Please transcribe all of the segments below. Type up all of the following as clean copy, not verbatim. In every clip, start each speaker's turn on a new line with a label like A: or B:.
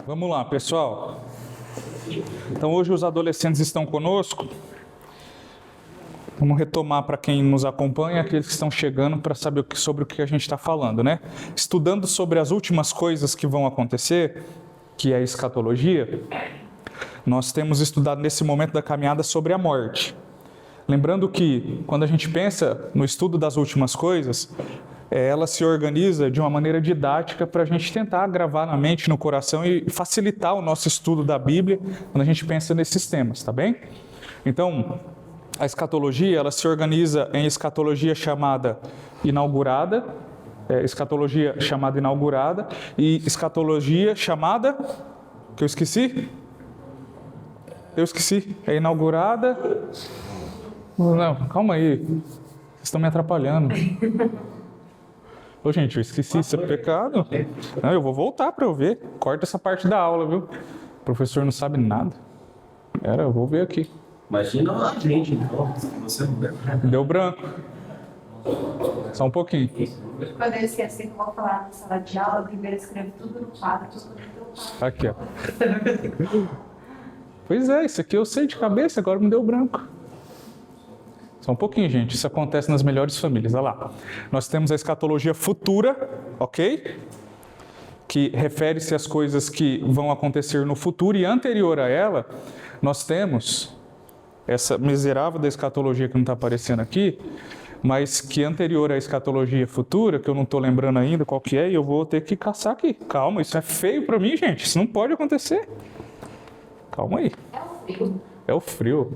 A: Vamos lá, pessoal. Então, hoje os adolescentes estão conosco. Vamos retomar para quem nos acompanha, aqueles que estão chegando, para saber sobre o que a gente está falando, né? Estudando sobre as últimas coisas que vão acontecer, que é a escatologia, nós temos estudado nesse momento da caminhada sobre a morte. Lembrando que, quando a gente pensa no estudo das últimas coisas, ela se organiza de uma maneira didática para a gente tentar gravar na mente, no coração e facilitar o nosso estudo da Bíblia quando a gente pensa nesses temas, tá bem? Então, a escatologia, ela se organiza em escatologia chamada inaugurada, escatologia chamada inaugurada e escatologia chamada, que eu esqueci? É inaugurada... Não, calma aí, vocês estão me atrapalhando. Ô, gente, eu esqueci, isso é pecado? Não, eu vou voltar para eu ver. Corta essa parte da aula, viu? O professor não sabe nada. Eu vou ver aqui.
B: Imagina a gente, então, se você não der.
A: Deu branco. Só um pouquinho.
C: Quando eu esquecer que eu vou falar na sala de aula, eu primeiro escrevo tudo no quadro.
A: Aqui, ó. Pois é, isso aqui eu sei de cabeça, agora me deu branco. Só um pouquinho, gente. Isso acontece nas melhores famílias. Olha lá. Nós temos a escatologia futura, ok? Que refere-se às coisas que vão acontecer no futuro. E anterior a ela, nós temos essa miserável da escatologia que não está aparecendo aqui, mas que anterior à escatologia futura, que eu não estou lembrando ainda qual que é, e eu vou ter que caçar aqui. Calma, isso é feio para mim, gente. Isso não pode acontecer. Calma aí.
C: É o frio.
A: É o frio.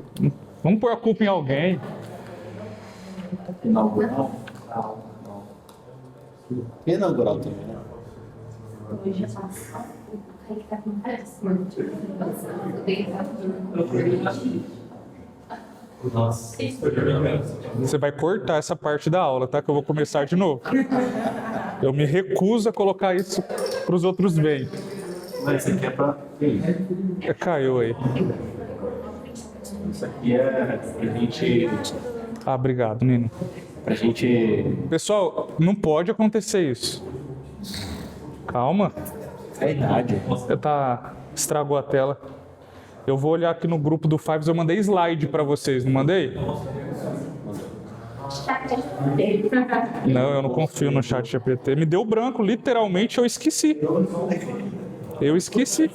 A: Vamos pôr a culpa em alguém.
B: Inaugural. Inaugural também, né?
C: Hoje é passado. Aí que tá acontecendo.
B: Nossa.
A: Você vai cortar essa parte da aula, tá? Que eu vou começar de novo. Eu me recuso a colocar isso para os outros verem.
B: Mas isso aqui é pra...
A: Caiu aí.
B: Isso aqui é pra gente...
A: Ah, obrigado, Nino.
B: Pra gente...
A: Pessoal, não pode acontecer isso. Calma.
B: É a idade.
A: Estragou a tela. Eu vou olhar aqui no grupo do Fives, eu mandei slide para vocês, não mandei? Não, eu não confio no chat GPT. Me deu branco, literalmente eu esqueci. Eu esqueci.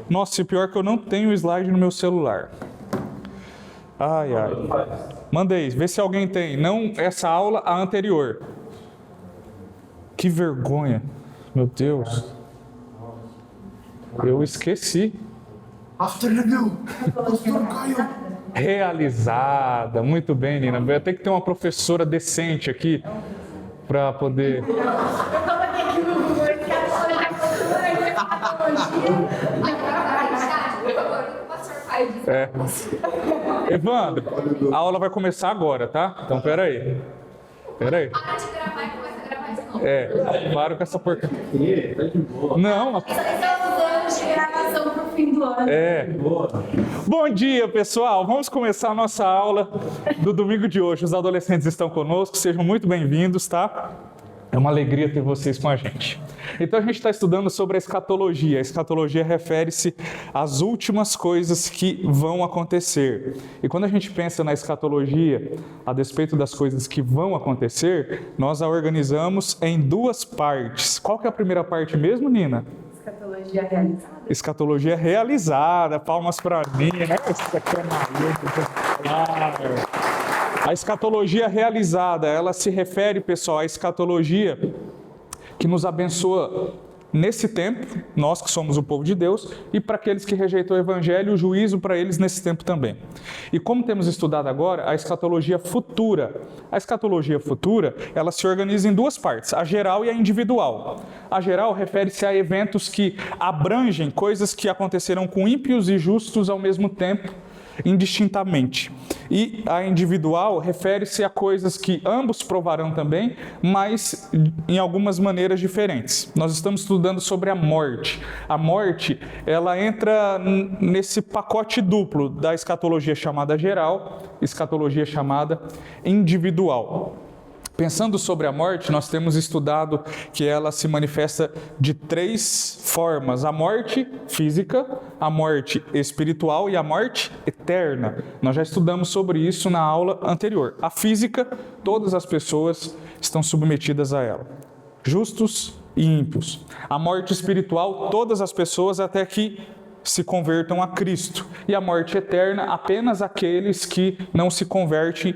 A: Nossa, e pior que eu não tenho slide no meu celular. Ai, ai. Mandei, vê se alguém tem. Não essa aula, a anterior. Que vergonha. Meu Deus. Eu esqueci.
B: After review.
A: Realizada. Muito bem, Nina. Vai ter que ter uma professora decente aqui para poder... Evandro, a aula vai começar agora, tá? Então, peraí.
C: Para de gravar e começa a gravar de novo.
A: Para com essa porcaria. Não,
C: São os anos de gravação pro fim do ano.
A: Bom dia, pessoal. Vamos começar a nossa aula do domingo de hoje. Os adolescentes estão conosco, sejam muito bem-vindos, tá? É uma alegria ter vocês com a gente. Então a gente está estudando sobre a escatologia. A escatologia refere-se às últimas coisas que vão acontecer. E quando a gente pensa na escatologia, a despeito das coisas que vão acontecer, nós a organizamos em duas partes. Qual que é a primeira parte mesmo, Nina?
C: Escatologia realizada.
A: Escatologia realizada. Palmas para mim, né? Isso aqui é maluco. A escatologia realizada, ela se refere, pessoal, à escatologia que nos abençoa nesse tempo, nós que somos o povo de Deus, e para aqueles que rejeitam o evangelho, o juízo para eles nesse tempo também. E como temos estudado agora, a escatologia futura. A escatologia futura, ela se organiza em duas partes, a geral e a individual. A geral refere-se a eventos que abrangem coisas que aconteceram com ímpios e justos ao mesmo tempo, indistintamente. E a individual refere-se a coisas que ambos provarão também, mas em algumas maneiras diferentes. Nós estamos estudando sobre a morte. A morte, ela entra nesse pacote duplo da escatologia chamada geral, escatologia chamada individual. Pensando sobre a morte, nós temos estudado que ela se manifesta de 3 formas: a morte física, a morte espiritual e a morte eterna. Nós já estudamos sobre isso na aula anterior. A física, todas as pessoas estão submetidas a ela, justos e ímpios. A morte espiritual, todas as pessoas até que se convertam a Cristo. E a morte eterna, apenas aqueles que não se convertem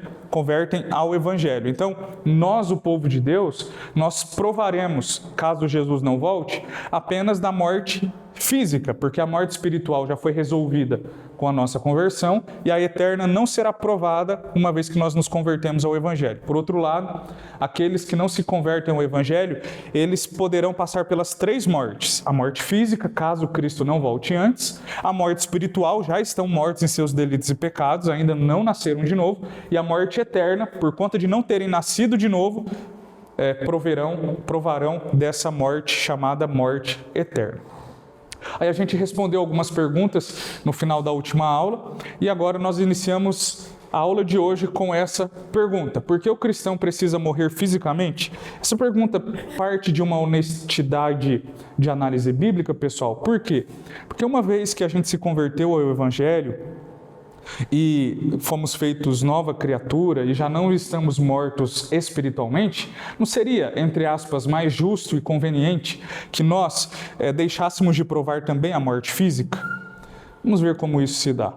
A: ao Evangelho. Então, nós, o povo de Deus, nós provaremos, caso Jesus não volte, apenas da morte física, porque a morte espiritual já foi resolvida com a nossa conversão e a eterna não será provada uma vez que nós nos convertemos ao Evangelho. Por outro lado, aqueles que não se convertem ao Evangelho, eles poderão passar pelas 3 mortes. A morte física, caso Cristo não volte antes. A morte espiritual, já estão mortos em seus delitos e pecados, ainda não nasceram de novo. E a morte eterna, por conta de não terem nascido de novo, provarão dessa morte chamada morte eterna. Aí a gente respondeu algumas perguntas no final da última aula e agora nós iniciamos a aula de hoje com essa pergunta: por que o cristão precisa morrer fisicamente? Essa pergunta parte de uma honestidade de análise bíblica, pessoal. Por quê? Porque uma vez que a gente se converteu ao Evangelho e fomos feitos nova criatura e já não estamos mortos espiritualmente, não seria, entre aspas, mais justo e conveniente que nós deixássemos de provar também a morte física? Vamos ver como isso se dá.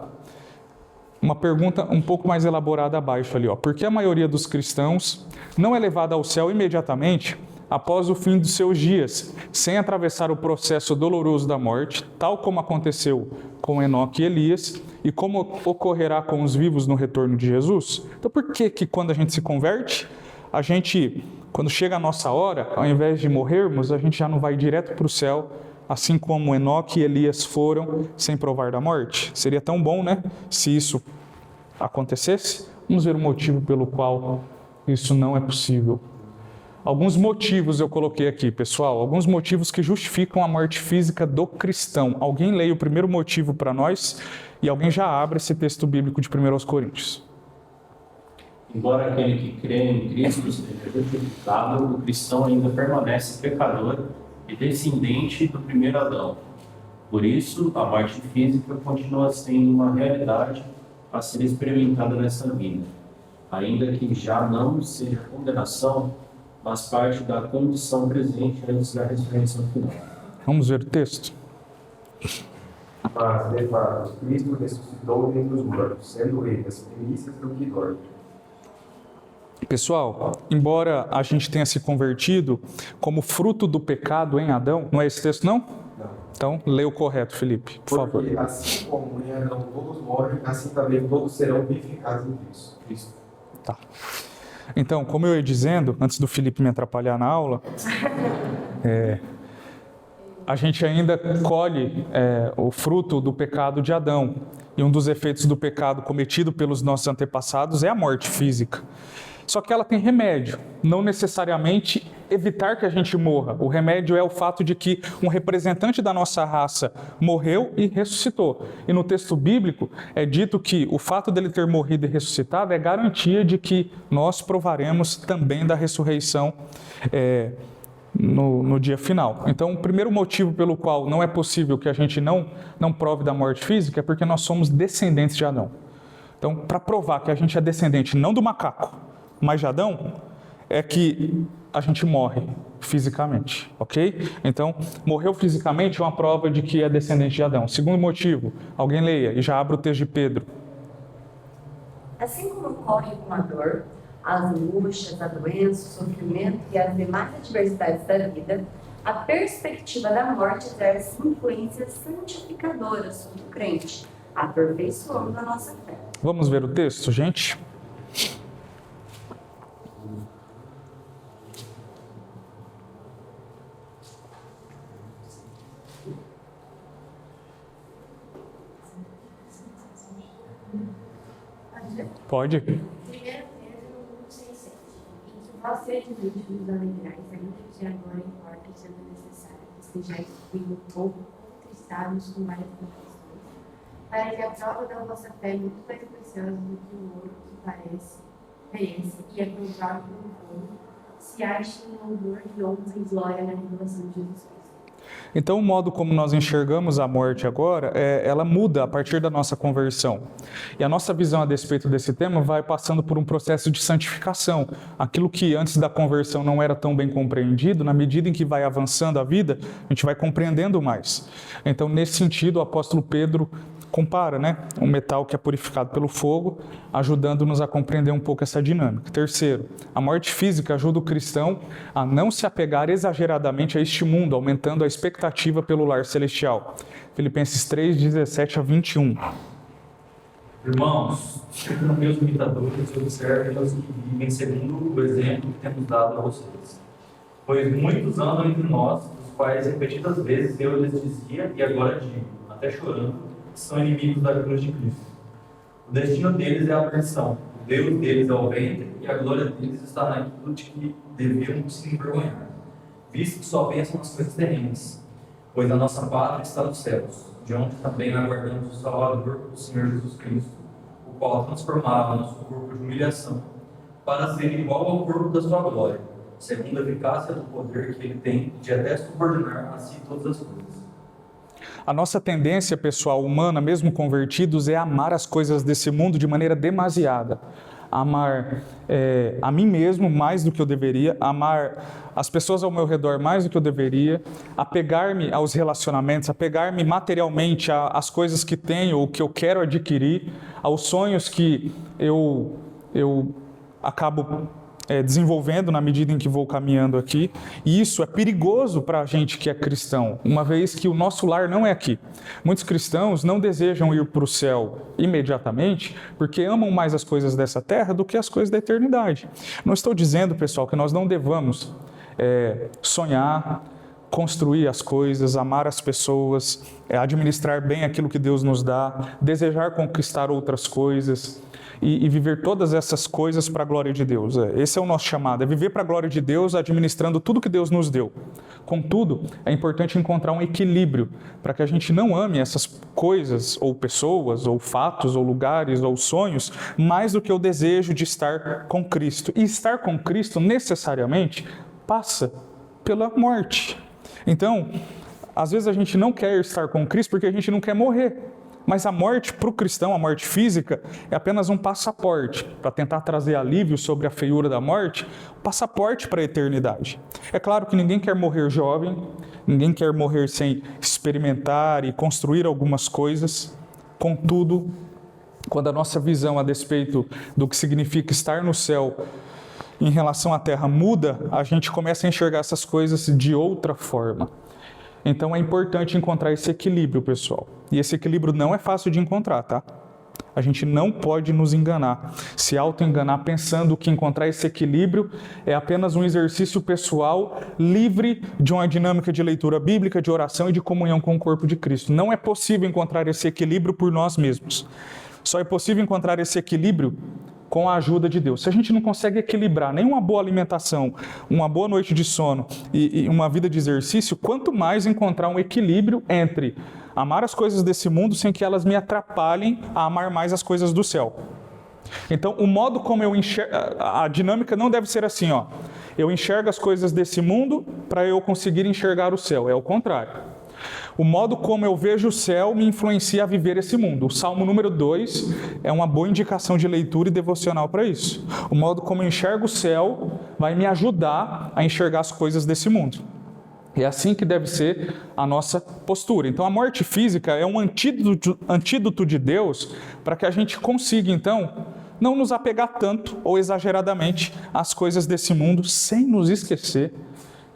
A: Uma pergunta um pouco mais elaborada abaixo ali, ó. Por que a maioria dos cristãos não é levada ao céu imediatamente após o fim dos seus dias, sem atravessar o processo doloroso da morte, tal como aconteceu com Enoque e Elias, e como ocorrerá com os vivos no retorno de Jesus? Então, por que quando a gente se converte, a gente, quando chega a nossa hora, ao invés de morrermos, a gente já não vai direto para o céu, assim como Enoque e Elias foram, sem provar da morte? Seria tão bom, né, se isso acontecesse? Vamos ver o motivo pelo qual isso não é possível. Alguns motivos eu coloquei aqui, pessoal, alguns motivos que justificam a morte física do cristão. Alguém leia o primeiro motivo para nós e alguém já abre esse texto bíblico de 1 Coríntios.
B: Embora aquele que crê em Cristo seja justificado, o cristão ainda permanece pecador e descendente do primeiro Adão. Por isso, a morte física continua sendo uma realidade a ser experimentada nessa vida, ainda que já não seja condenação, mas parte da condição presente antes da ressurreição final.
A: Vamos ver o texto?
D: Mas, de fato, Cristo ressuscitou dentre os mortos, sendo ele as primícias do que dorme.
A: Pessoal, embora a gente tenha se convertido como fruto do pecado em Adão, não é esse texto, não?
D: Não.
A: Então, leia o correto, Felipe, por favor.
D: Porque assim como em Adão todos morrem, assim também todos serão vivificados em Cristo.
A: Tá. Então, como eu ia dizendo, antes do Felipe me atrapalhar na aula, a gente ainda colhe o fruto do pecado de Adão. E um dos efeitos do pecado cometido pelos nossos antepassados é a morte física. Só que ela tem remédio, não necessariamente evitar que a gente morra. O remédio é o fato de que um representante da nossa raça morreu e ressuscitou. E no texto bíblico é dito que o fato dele ter morrido e ressuscitado é garantia de que nós provaremos também da ressurreição no dia final. Então, o primeiro motivo pelo qual não é possível que a gente não prove da morte física é porque nós somos descendentes de Adão. Então, para provar que a gente é descendente não do macaco, mas de Adão, é que a gente morre fisicamente, ok? Então, morreu fisicamente é uma prova de que é descendente de Adão. Segundo motivo, alguém leia e já abre o texto de Pedro.
C: Assim como ocorre com a dor, as angústias, a doença, o sofrimento e as demais adversidades da vida, a perspectiva da morte exerce influências santificadoras sobre o crente, aperfeiçoando a nossa fé.
A: Vamos ver o texto, gente? Pode.
E: 1 Pedro 6,7. E que vós sejais íntimos alegrais, ainda que agora importa sendo necessário que sejais um pouco contristados com várias tentações, para que a prova da vossa fé, muito mais preciosa do que o ouro que parece conferência e é provado pelo fogo, se acha em louvor e honra e glória na revelação de Jesus Cristo.
A: Então, o modo como nós enxergamos a morte agora, ela muda a partir da nossa conversão. E a nossa visão a despeito desse tema vai passando por um processo de santificação. Aquilo que antes da conversão não era tão bem compreendido, na medida em que vai avançando a vida, a gente vai compreendendo mais. Então, nesse sentido, o apóstolo Pedro compara, um metal que é purificado pelo fogo, ajudando-nos a compreender um pouco essa dinâmica. Terceiro, a morte física ajuda o cristão a não se apegar exageradamente a este mundo, aumentando a expectativa pelo lar celestial. Filipenses 3, 17 a 21.
F: Irmãos, sejam meus imitadores e observem os que vivem segundo o exemplo que temos dado a vocês. Pois muitos andam entre nós, os quais repetidas vezes eu lhes dizia, e agora digo, até chorando, que são inimigos da cruz de Cristo. O destino deles é a perdição, o Deus deles é o ventre, e a glória deles está naquilo de que deviam se envergonhar, visto que só pensam nas coisas terrenas, pois a nossa pátria está nos céus, de onde também aguardamos o Salvador, o Senhor Jesus Cristo, o qual transformava nosso corpo de humilhação, para ser igual ao corpo da sua glória, segundo a eficácia do poder que ele tem de até subordinar a si todas as coisas.
A: A nossa tendência pessoal humana, mesmo convertidos, é amar as coisas desse mundo de maneira demasiada. Amar a mim mesmo mais do que eu deveria, amar as pessoas ao meu redor mais do que eu deveria, apegar-me aos relacionamentos, apegar-me materialmente às coisas que tenho ou que eu quero adquirir, aos sonhos que eu acabo desenvolvendo na medida em que vou caminhando aqui. E isso é perigoso para a gente que é cristão, uma vez que o nosso lar não é aqui. Muitos cristãos não desejam ir para o céu imediatamente porque amam mais as coisas dessa terra do que as coisas da eternidade. Não estou dizendo, pessoal, que nós não devamos sonhar, construir as coisas, amar as pessoas, administrar bem aquilo que Deus nos dá, desejar conquistar outras coisas e viver todas essas coisas para a glória de Deus. Esse é o nosso chamado, é viver para a glória de Deus, administrando tudo que Deus nos deu. Contudo, é importante encontrar um equilíbrio para que a gente não ame essas coisas, ou pessoas, ou fatos, ou lugares, ou sonhos, mais do que o desejo de estar com Cristo. E estar com Cristo, necessariamente, passa pela morte. Então, às vezes a gente não quer estar com Cristo porque a gente não quer morrer. Mas a morte, para o cristão, a morte física, é apenas um passaporte para tentar trazer alívio sobre a feiura da morte, um passaporte para a eternidade. É claro que ninguém quer morrer jovem, ninguém quer morrer sem experimentar e construir algumas coisas. Contudo, quando a nossa visão a despeito do que significa estar no céu em relação à terra muda, a gente começa a enxergar essas coisas de outra forma. Então é importante encontrar esse equilíbrio, pessoal. E esse equilíbrio não é fácil de encontrar, tá? A gente não pode nos enganar, se auto-enganar pensando que encontrar esse equilíbrio é apenas um exercício pessoal livre de uma dinâmica de leitura bíblica, de oração e de comunhão com o corpo de Cristo. Não é possível encontrar esse equilíbrio por nós mesmos. Só é possível encontrar esse equilíbrio com a ajuda de Deus. Se a gente não consegue equilibrar nem uma boa alimentação, uma boa noite de sono e uma vida de exercício, quanto mais encontrar um equilíbrio entre amar as coisas desse mundo sem que elas me atrapalhem a amar mais as coisas do céu. Então, o modo como eu enxergo, a dinâmica não deve ser assim, eu enxergo as coisas desse mundo para eu conseguir enxergar o céu, é o contrário. O modo como eu vejo o céu me influencia a viver esse mundo. O Salmo número 2 é uma boa indicação de leitura e devocional para isso. O modo como eu enxergo o céu vai me ajudar a enxergar as coisas desse mundo. É assim que deve ser a nossa postura. Então, a morte física é um antídoto de Deus para que a gente consiga, então, não nos apegar tanto ou exageradamente às coisas desse mundo, sem nos esquecer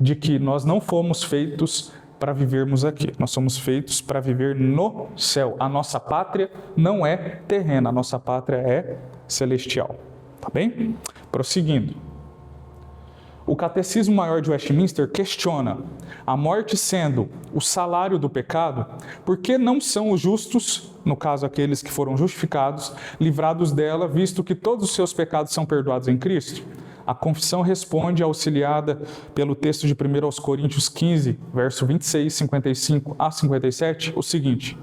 A: de que nós não fomos feitos para vivermos aqui. Nós somos feitos para viver no céu. A nossa pátria não é terrena, a nossa pátria é celestial. Tá bem? Prosseguindo. O Catecismo Maior de Westminster questiona, a morte sendo o salário do pecado, por que não são os justos, no caso aqueles que foram justificados, livrados dela, visto que todos os seus pecados são perdoados em Cristo? A confissão responde, auxiliada pelo texto de 1 Coríntios 15, verso 26, 55 a 57, o seguinte: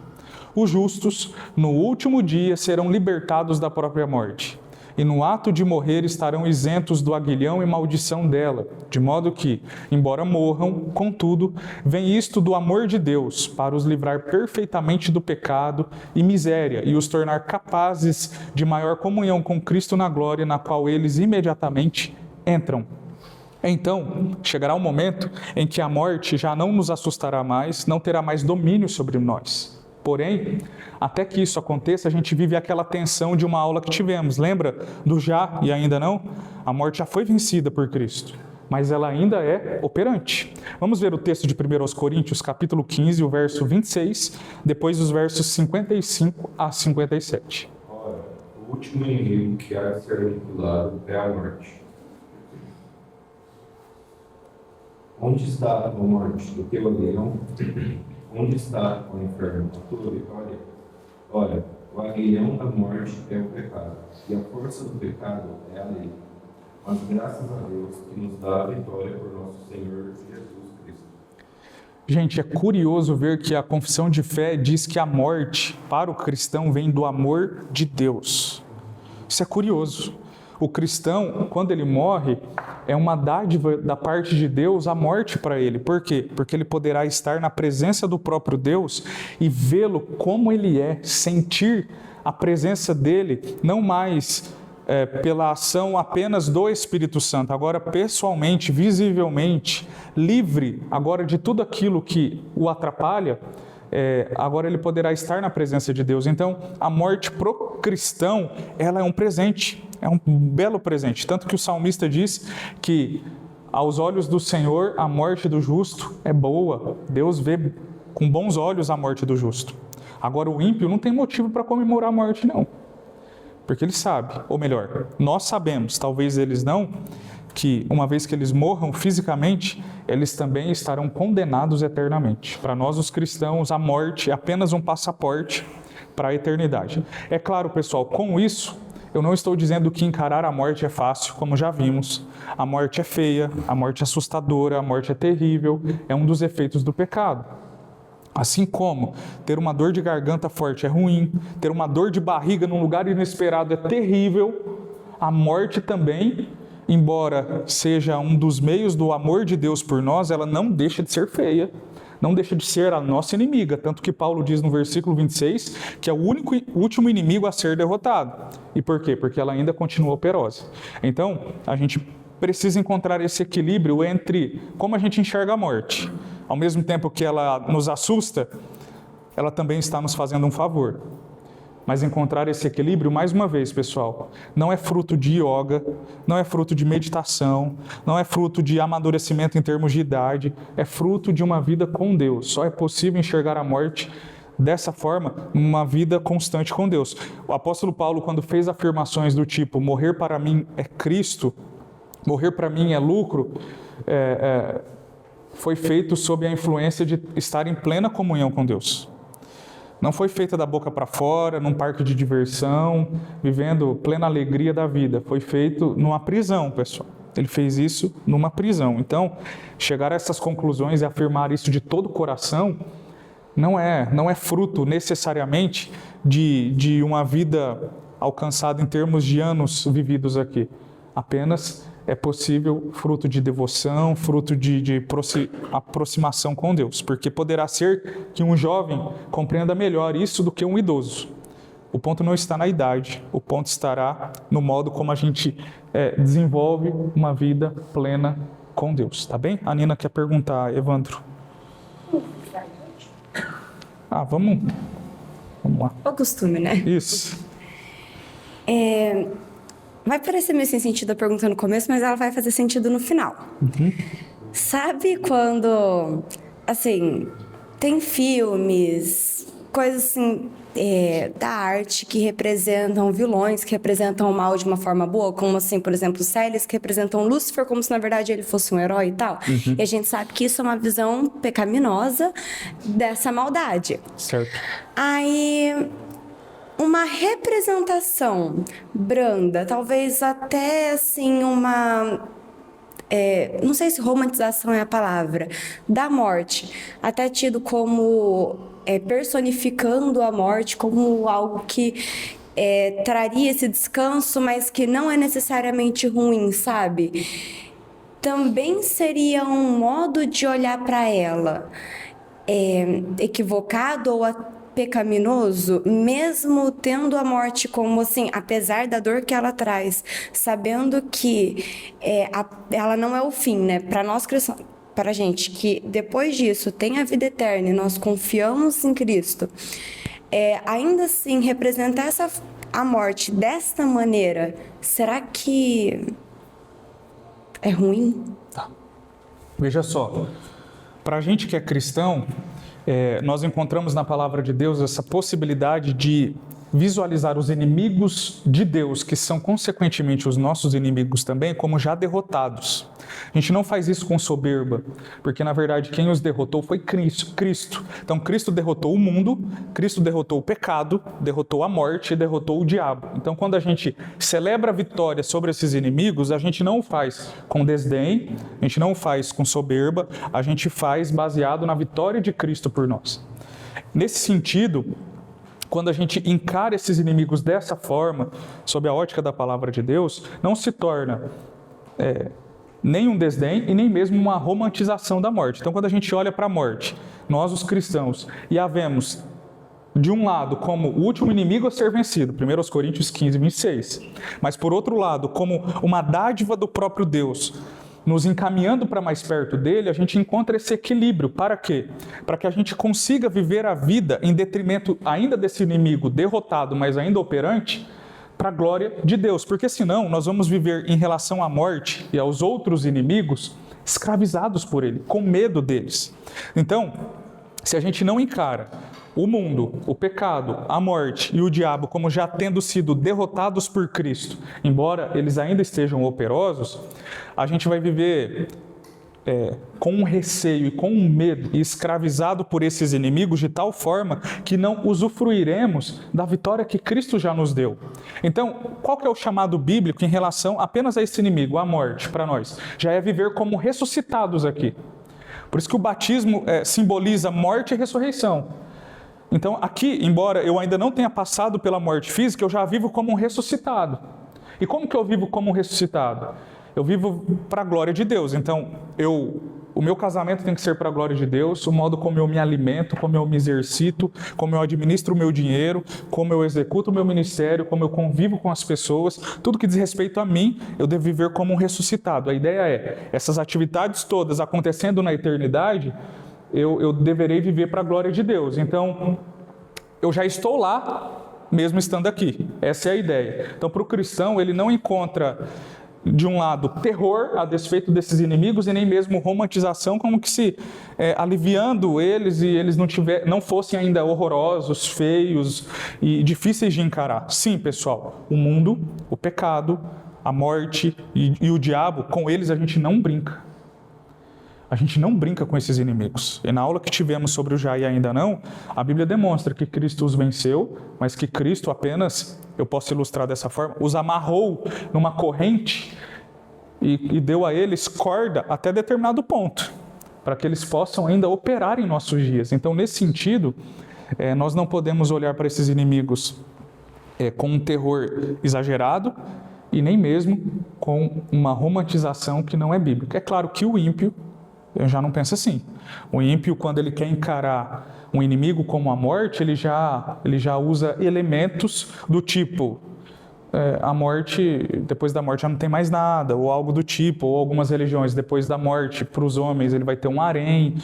A: os justos, no último dia, serão libertados da própria morte. e no ato de morrer estarão isentos do aguilhão e maldição dela, de modo que, embora morram, contudo, vem isto do amor de Deus, para os livrar perfeitamente do pecado e miséria, e os tornar capazes de maior comunhão com Cristo na glória, na qual eles imediatamente entram. Então, chegará o momento em que a morte já não nos assustará mais, não terá mais domínio sobre nós. Porém, até que isso aconteça, a gente vive aquela tensão de uma aula que tivemos. Lembra do já e ainda não? A morte já foi vencida por Cristo, mas ela ainda é operante. Vamos ver o texto de 1 Coríntios, capítulo 15, o verso 26, depois os versos 55 a 57.
D: Ora, o último inimigo que há de ser aniquilado é a morte. Onde está a morte, o teu aguilhão? Onde está o inferno, a tua vitória? Ora, o aguilhão da morte é o pecado, e a força do pecado é a lei. Mas graças a Deus que nos dá a vitória por nosso Senhor Jesus Cristo.
A: Gente, é curioso ver que a confissão de fé diz que a morte, para o cristão, vem do amor de Deus. Isso é curioso. O cristão, quando ele morre, é uma dádiva da parte de Deus a morte para ele. Por quê? Porque ele poderá estar na presença do próprio Deus e vê-lo como ele é, sentir a presença dele, não mais pela ação apenas do Espírito Santo, agora pessoalmente, visivelmente, livre agora de tudo aquilo que o atrapalha. Agora ele poderá estar na presença de Deus. Então, a morte pro cristão, ela é um presente, é um belo presente. Tanto que o salmista diz que, aos olhos do Senhor, a morte do justo é boa. Deus vê com bons olhos a morte do justo. Agora, o ímpio não tem motivo para comemorar a morte, não. Porque ele sabe, ou melhor, nós sabemos, talvez eles não, que uma vez que eles morram fisicamente, eles também estarão condenados eternamente. Para nós, os cristãos, a morte é apenas um passaporte para a eternidade. É claro, pessoal, com isso, eu não estou dizendo que encarar a morte é fácil, como já vimos. A morte é feia, a morte é assustadora, a morte é terrível, é um dos efeitos do pecado. Assim como ter uma dor de garganta forte é ruim, ter uma dor de barriga num lugar inesperado é terrível, a morte também, embora seja um dos meios do amor de Deus por nós, ela não deixa de ser feia, não deixa de ser a nossa inimiga. Tanto que Paulo diz no versículo 26 que é o último inimigo a ser derrotado. E por quê? Porque ela ainda continua operosa. Então, a gente precisa encontrar esse equilíbrio entre como a gente enxerga a morte. Ao mesmo tempo que ela nos assusta, ela também está nos fazendo um favor. Mas encontrar esse equilíbrio, mais uma vez, pessoal, não é fruto de yoga, não é fruto de meditação, não é fruto de amadurecimento em termos de idade, é fruto de uma vida com Deus. Só é possível enxergar a morte dessa forma, uma vida constante com Deus. O apóstolo Paulo, quando fez afirmações do tipo, morrer para mim é Cristo, morrer para mim é lucro, foi feito sob a influência de estar em plena comunhão com Deus. Não foi feita da boca para fora, num parque de diversão, vivendo plena alegria da vida. Foi feito numa prisão, pessoal. Ele fez isso numa prisão. Então, chegar a essas conclusões e afirmar isso de todo o coração não é fruto necessariamente de uma vida alcançada em termos de anos vividos aqui. Apenas é possível fruto de devoção, fruto de aproximação com Deus. Porque poderá ser que um jovem compreenda melhor isso do que um idoso. O ponto não está na idade, o ponto estará no modo como a gente desenvolve uma vida plena com Deus. Tá bem? A Nina quer perguntar, Evandro. Vamos lá.
G: O costume, né?
A: Isso.
G: Vai parecer meio sem sentido a pergunta no começo, mas ela vai fazer sentido no final.
A: Uhum.
G: Sabe quando, assim, tem filmes, coisas assim, da arte que representam vilões, que representam o mal de uma forma boa, como assim, por exemplo, séries que representam Lúcifer como se na verdade ele fosse um herói e tal.
A: Uhum.
G: E a gente sabe que isso é uma visão pecaminosa dessa maldade.
A: Certo.
G: Aí, uma representação branda, talvez até assim não sei se romantização é a palavra, da morte, até tido como personificando a morte como algo que traria esse descanso, mas que não é necessariamente ruim, sabe? Também seria um modo de olhar para ela equivocado ou pecaminoso, mesmo tendo a morte como assim, apesar da dor que ela traz, sabendo que ela não é o fim, né? Para nós cristãos, para a gente que depois disso tem a vida eterna e nós confiamos em Cristo, ainda assim representar a morte desta maneira, será que é ruim?
A: Veja só, para a gente que é cristão, nós encontramos na palavra de Deus essa possibilidade de visualizar os inimigos de Deus, que são consequentemente os nossos inimigos também, como já derrotados. A gente não faz isso com soberba, porque na verdade quem os derrotou foi Cristo. Então Cristo derrotou o mundo, Cristo derrotou o pecado, derrotou a morte e derrotou o diabo. Então quando a gente celebra a vitória sobre esses inimigos, a gente não o faz com desdém, a gente não o faz com soberba, a gente faz baseado na vitória de Cristo por nós. Nesse sentido, quando a gente encara esses inimigos dessa forma, sob a ótica da palavra de Deus, não se torna nem um desdém e nem mesmo uma romantização da morte. Então, quando a gente olha para a morte, nós os cristãos, e a vemos, de um lado, como o último inimigo a ser vencido, 1 Coríntios 15, 26, mas por outro lado, como uma dádiva do próprio Deus, nos encaminhando para mais perto dele, a gente encontra esse equilíbrio. Para quê? Para que a gente consiga viver a vida em detrimento ainda desse inimigo derrotado, mas ainda operante, para a glória de Deus. Porque senão nós vamos viver em relação à morte e aos outros inimigos escravizados por ele, com medo deles. Então, se a gente não encara o mundo, o pecado, a morte e o diabo como já tendo sido derrotados por Cristo, embora eles ainda estejam operosos, a gente vai viver com um receio e com um medo e escravizado por esses inimigos de tal forma que não usufruiremos da vitória que Cristo já nos deu. Então, qual que é o chamado bíblico em relação apenas a esse inimigo, a morte, para nós? Já é viver como ressuscitados aqui. Por isso que o batismo simboliza morte e ressurreição. Então, aqui, embora eu ainda não tenha passado pela morte física, eu já vivo como um ressuscitado. E como que eu vivo como um ressuscitado? Eu vivo para a glória de Deus. Então, o meu casamento tem que ser para a glória de Deus, o modo como eu me alimento, como eu me exercito, como eu administro o meu dinheiro, como eu executo o meu ministério, como eu convivo com as pessoas, tudo que diz respeito a mim, eu devo viver como um ressuscitado. A ideia é, essas atividades todas acontecendo na eternidade, eu deverei viver para a glória de Deus. Então, eu já estou lá, mesmo estando aqui. Essa é a ideia. Então, para o cristão, ele não encontra, de um lado, terror a despeito desses inimigos e nem mesmo romantização, como que se aliviando eles e eles não fossem ainda horrorosos, feios e difíceis de encarar. Sim, pessoal, o mundo, o pecado, a morte e o diabo, com eles a gente não brinca. A gente não brinca com esses inimigos. E na aula que tivemos sobre o já e ainda não, a Bíblia demonstra que Cristo os venceu, mas que Cristo apenas, eu posso ilustrar dessa forma, os amarrou numa corrente e deu a eles corda até determinado ponto, para que eles possam ainda operar em nossos dias. Então, nesse sentido, nós não podemos olhar para esses inimigos com um terror exagerado e nem mesmo com uma romantização que não é bíblica. É claro que o ímpio, eu já não penso assim. O ímpio, quando ele quer encarar um inimigo como a morte, ele já usa elementos do tipo, a morte, depois da morte já não tem mais nada, ou algo do tipo, ou algumas religiões, depois da morte, para os homens, ele vai ter um harém.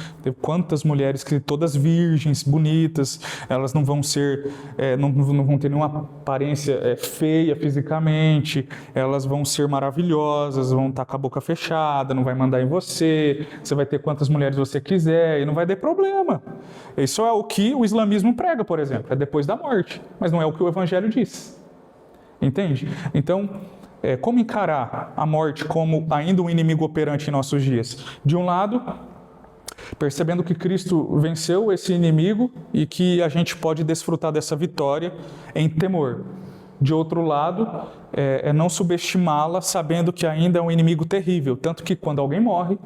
A: Quantas mulheres, que todas virgens, bonitas, elas não vão ser, não vão ter nenhuma aparência feia fisicamente, elas vão ser maravilhosas, vão estar com a boca fechada, não vai mandar em você, você vai ter quantas mulheres você quiser e não vai ter problema. Isso é o que o islamismo prega, por exemplo, é depois da morte, mas não é o que o evangelho diz. Entende? Então, como encarar a morte como ainda um inimigo operante em nossos dias? De um lado, percebendo que Cristo venceu esse inimigo e que a gente pode desfrutar dessa vitória em temor. De outro lado, não subestimá-la, sabendo que ainda é um inimigo terrível. Tanto que quando alguém morre,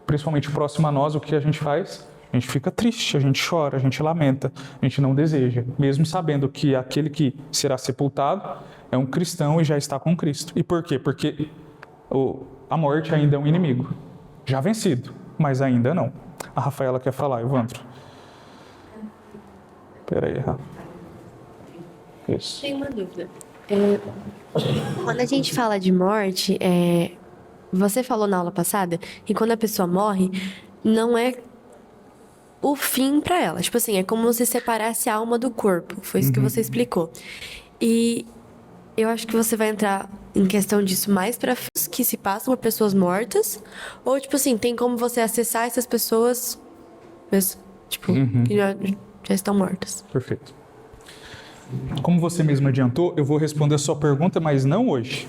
A: principalmente próximo a nós, o que a gente faz? A gente fica triste, a gente chora, a gente lamenta, a gente não deseja, mesmo sabendo que aquele que será sepultado é um cristão e já está com Cristo. E por quê? Porque a morte ainda é um inimigo, já vencido, mas ainda não. A Rafaela quer falar, Evandro. Espera aí, Rafa. Isso.
E: Tenho uma dúvida. Quando a gente fala de morte, você falou na aula passada que quando a pessoa morre, não é o fim para ela. Tipo assim, é como se separasse a alma do corpo. Foi isso que você explicou. E eu acho que você vai entrar em questão disso mais para que se passam por pessoas mortas, ou tipo assim, tem como você acessar essas pessoas, tipo, que já estão mortas.
A: Perfeito. Como você mesmo adiantou, eu vou responder a sua pergunta, mas não hoje.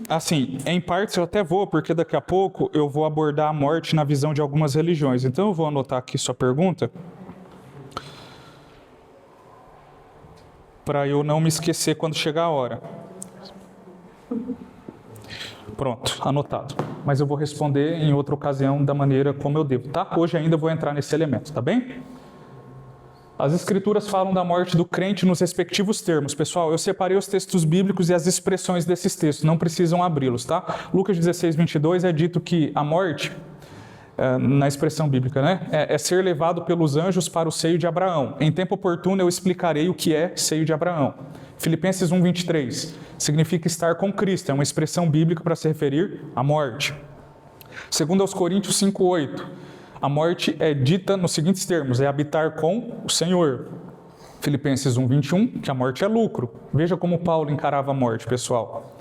A: Assim, em partes eu até vou, porque daqui a pouco eu vou abordar a morte na visão de algumas religiões. Então eu vou anotar aqui sua pergunta, para eu não me esquecer quando chegar a hora. Pronto, anotado. Mas eu vou responder em outra ocasião da maneira como eu devo, tá? Hoje ainda eu vou entrar nesse elemento, tá bem? As Escrituras falam da morte do crente nos respectivos termos. Pessoal, eu separei os textos bíblicos e as expressões desses textos, não precisam abri-los, tá? Lucas 16, 22 é dito que a morte, na expressão bíblica, né? É ser levado pelos anjos para o seio de Abraão. Em tempo oportuno eu explicarei o que é seio de Abraão. Filipenses 1, 23 significa estar com Cristo, é uma expressão bíblica para se referir à morte. Segundo aos Coríntios 5, 8, a morte é dita nos seguintes termos, é habitar com o Senhor. Filipenses 1, 21, que a morte é lucro. Veja como Paulo encarava a morte, pessoal.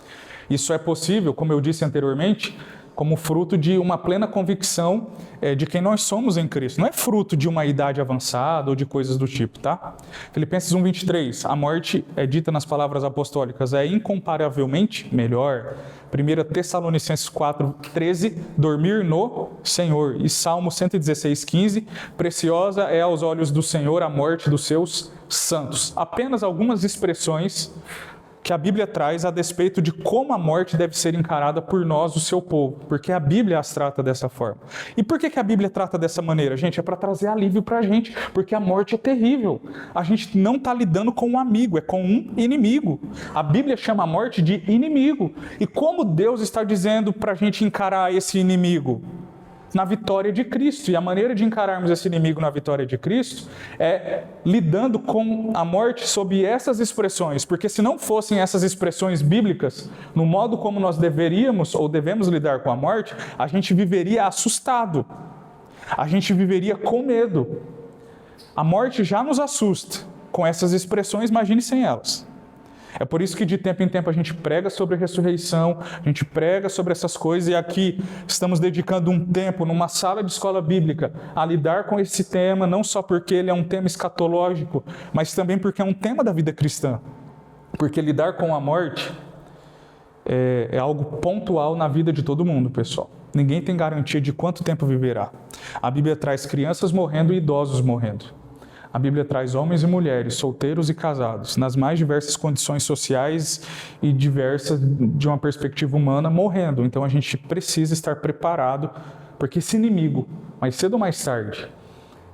A: Isso é possível, como eu disse anteriormente, como fruto de uma plena convicção de quem nós somos em Cristo. Não é fruto de uma idade avançada ou de coisas do tipo, tá? Filipenses 1, 23, a morte é dita nas palavras apostólicas, é incomparavelmente melhor. 1 Tessalonicenses 4, 13, dormir no Senhor. E Salmo 116, 15, preciosa é aos olhos do Senhor a morte dos seus santos. Apenas algumas expressões que a Bíblia traz a despeito de como a morte deve ser encarada por nós, o seu povo, porque a Bíblia as trata dessa forma. E por que a Bíblia trata dessa maneira? Gente, é para trazer alívio para a gente, porque a morte é terrível. A gente não está lidando com um amigo, é com um inimigo. A Bíblia chama a morte de inimigo. E como Deus está dizendo para a gente encarar esse inimigo? Na vitória de Cristo. E a maneira de encararmos esse inimigo na vitória de Cristo é lidando com a morte sob essas expressões, porque se não fossem essas expressões bíblicas, no modo como nós deveríamos ou devemos lidar com a morte, a gente viveria assustado, a gente viveria com medo. A morte já nos assusta com essas expressões, imagine sem elas. É por isso que de tempo em tempo a gente prega sobre a ressurreição, a gente prega sobre essas coisas e aqui estamos dedicando um tempo numa sala de escola bíblica a lidar com esse tema, não só porque ele é um tema escatológico, mas também porque é um tema da vida cristã. Porque lidar com a morte é algo pontual na vida de todo mundo, pessoal. Ninguém tem garantia de quanto tempo viverá. A Bíblia traz crianças morrendo e idosos morrendo. A Bíblia traz homens e mulheres, solteiros e casados, nas mais diversas condições sociais e diversas de uma perspectiva humana, morrendo. Então a gente precisa estar preparado, porque esse inimigo, mais cedo ou mais tarde,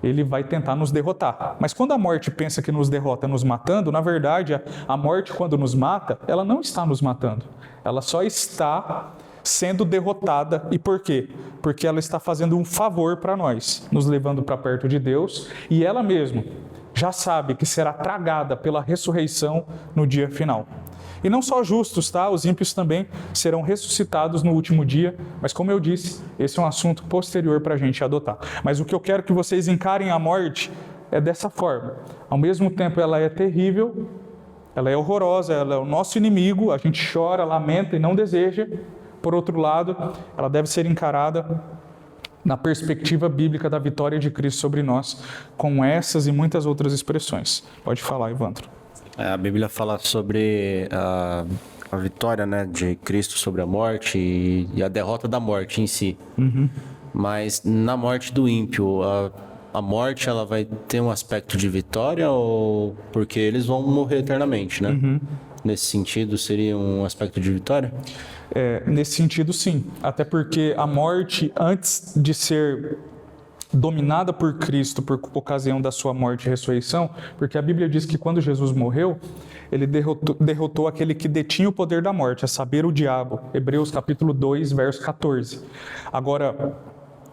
A: ele vai tentar nos derrotar. Mas quando a morte pensa que nos derrota nos matando, na verdade, a morte quando nos mata, ela não está nos matando. Ela só está sendo derrotada. E por quê? Porque ela está fazendo um favor para nós, nos levando para perto de Deus, e ela mesma já sabe que será tragada pela ressurreição no dia final. E não só justos, tá? Os ímpios também serão ressuscitados no último dia, mas como eu disse, esse é um assunto posterior para a gente adotar. Mas o que eu quero que vocês encarem a morte é dessa forma. Ao mesmo tempo ela é terrível, ela é horrorosa, ela é o nosso inimigo, a gente chora, lamenta e não deseja. Por outro lado, ela deve ser encarada na perspectiva bíblica da vitória de Cristo sobre nós, com essas e muitas outras expressões. Pode falar, Evandro.
H: A Bíblia fala sobre a vitória, né, de Cristo sobre a morte e a derrota da morte em si. Mas na morte do ímpio, a morte ela vai ter um aspecto de vitória ou porque eles vão morrer eternamente, né? Nesse sentido, seria um aspecto de vitória?
A: Nesse sentido, sim. Até porque a morte, antes de ser dominada por Cristo por ocasião da sua morte e ressurreição, porque a Bíblia diz que quando Jesus morreu, ele derrotou aquele que detinha o poder da morte, a saber, o diabo. Hebreus capítulo 2, verso 14. Agora,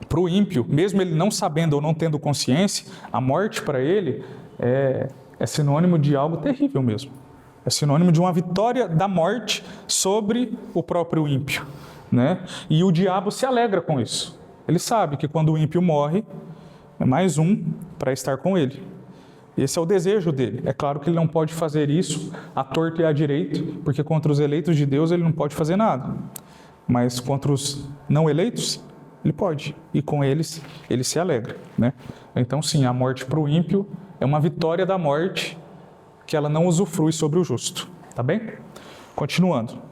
A: para o ímpio, mesmo ele não sabendo ou não tendo consciência, a morte para ele é sinônimo de algo terrível mesmo. É sinônimo de uma vitória da morte sobre o próprio ímpio, né? E o diabo se alegra com isso. Ele sabe que quando o ímpio morre, é mais um para estar com ele. Esse é o desejo dele. É claro que ele não pode fazer isso à torto e à direito, porque contra os eleitos de Deus ele não pode fazer nada. Mas contra os não eleitos, ele pode. E com eles, ele se alegra, né? Então, sim, a morte para o ímpio é uma vitória da morte que ela não usufrui sobre o justo. Tá bem? Continuando.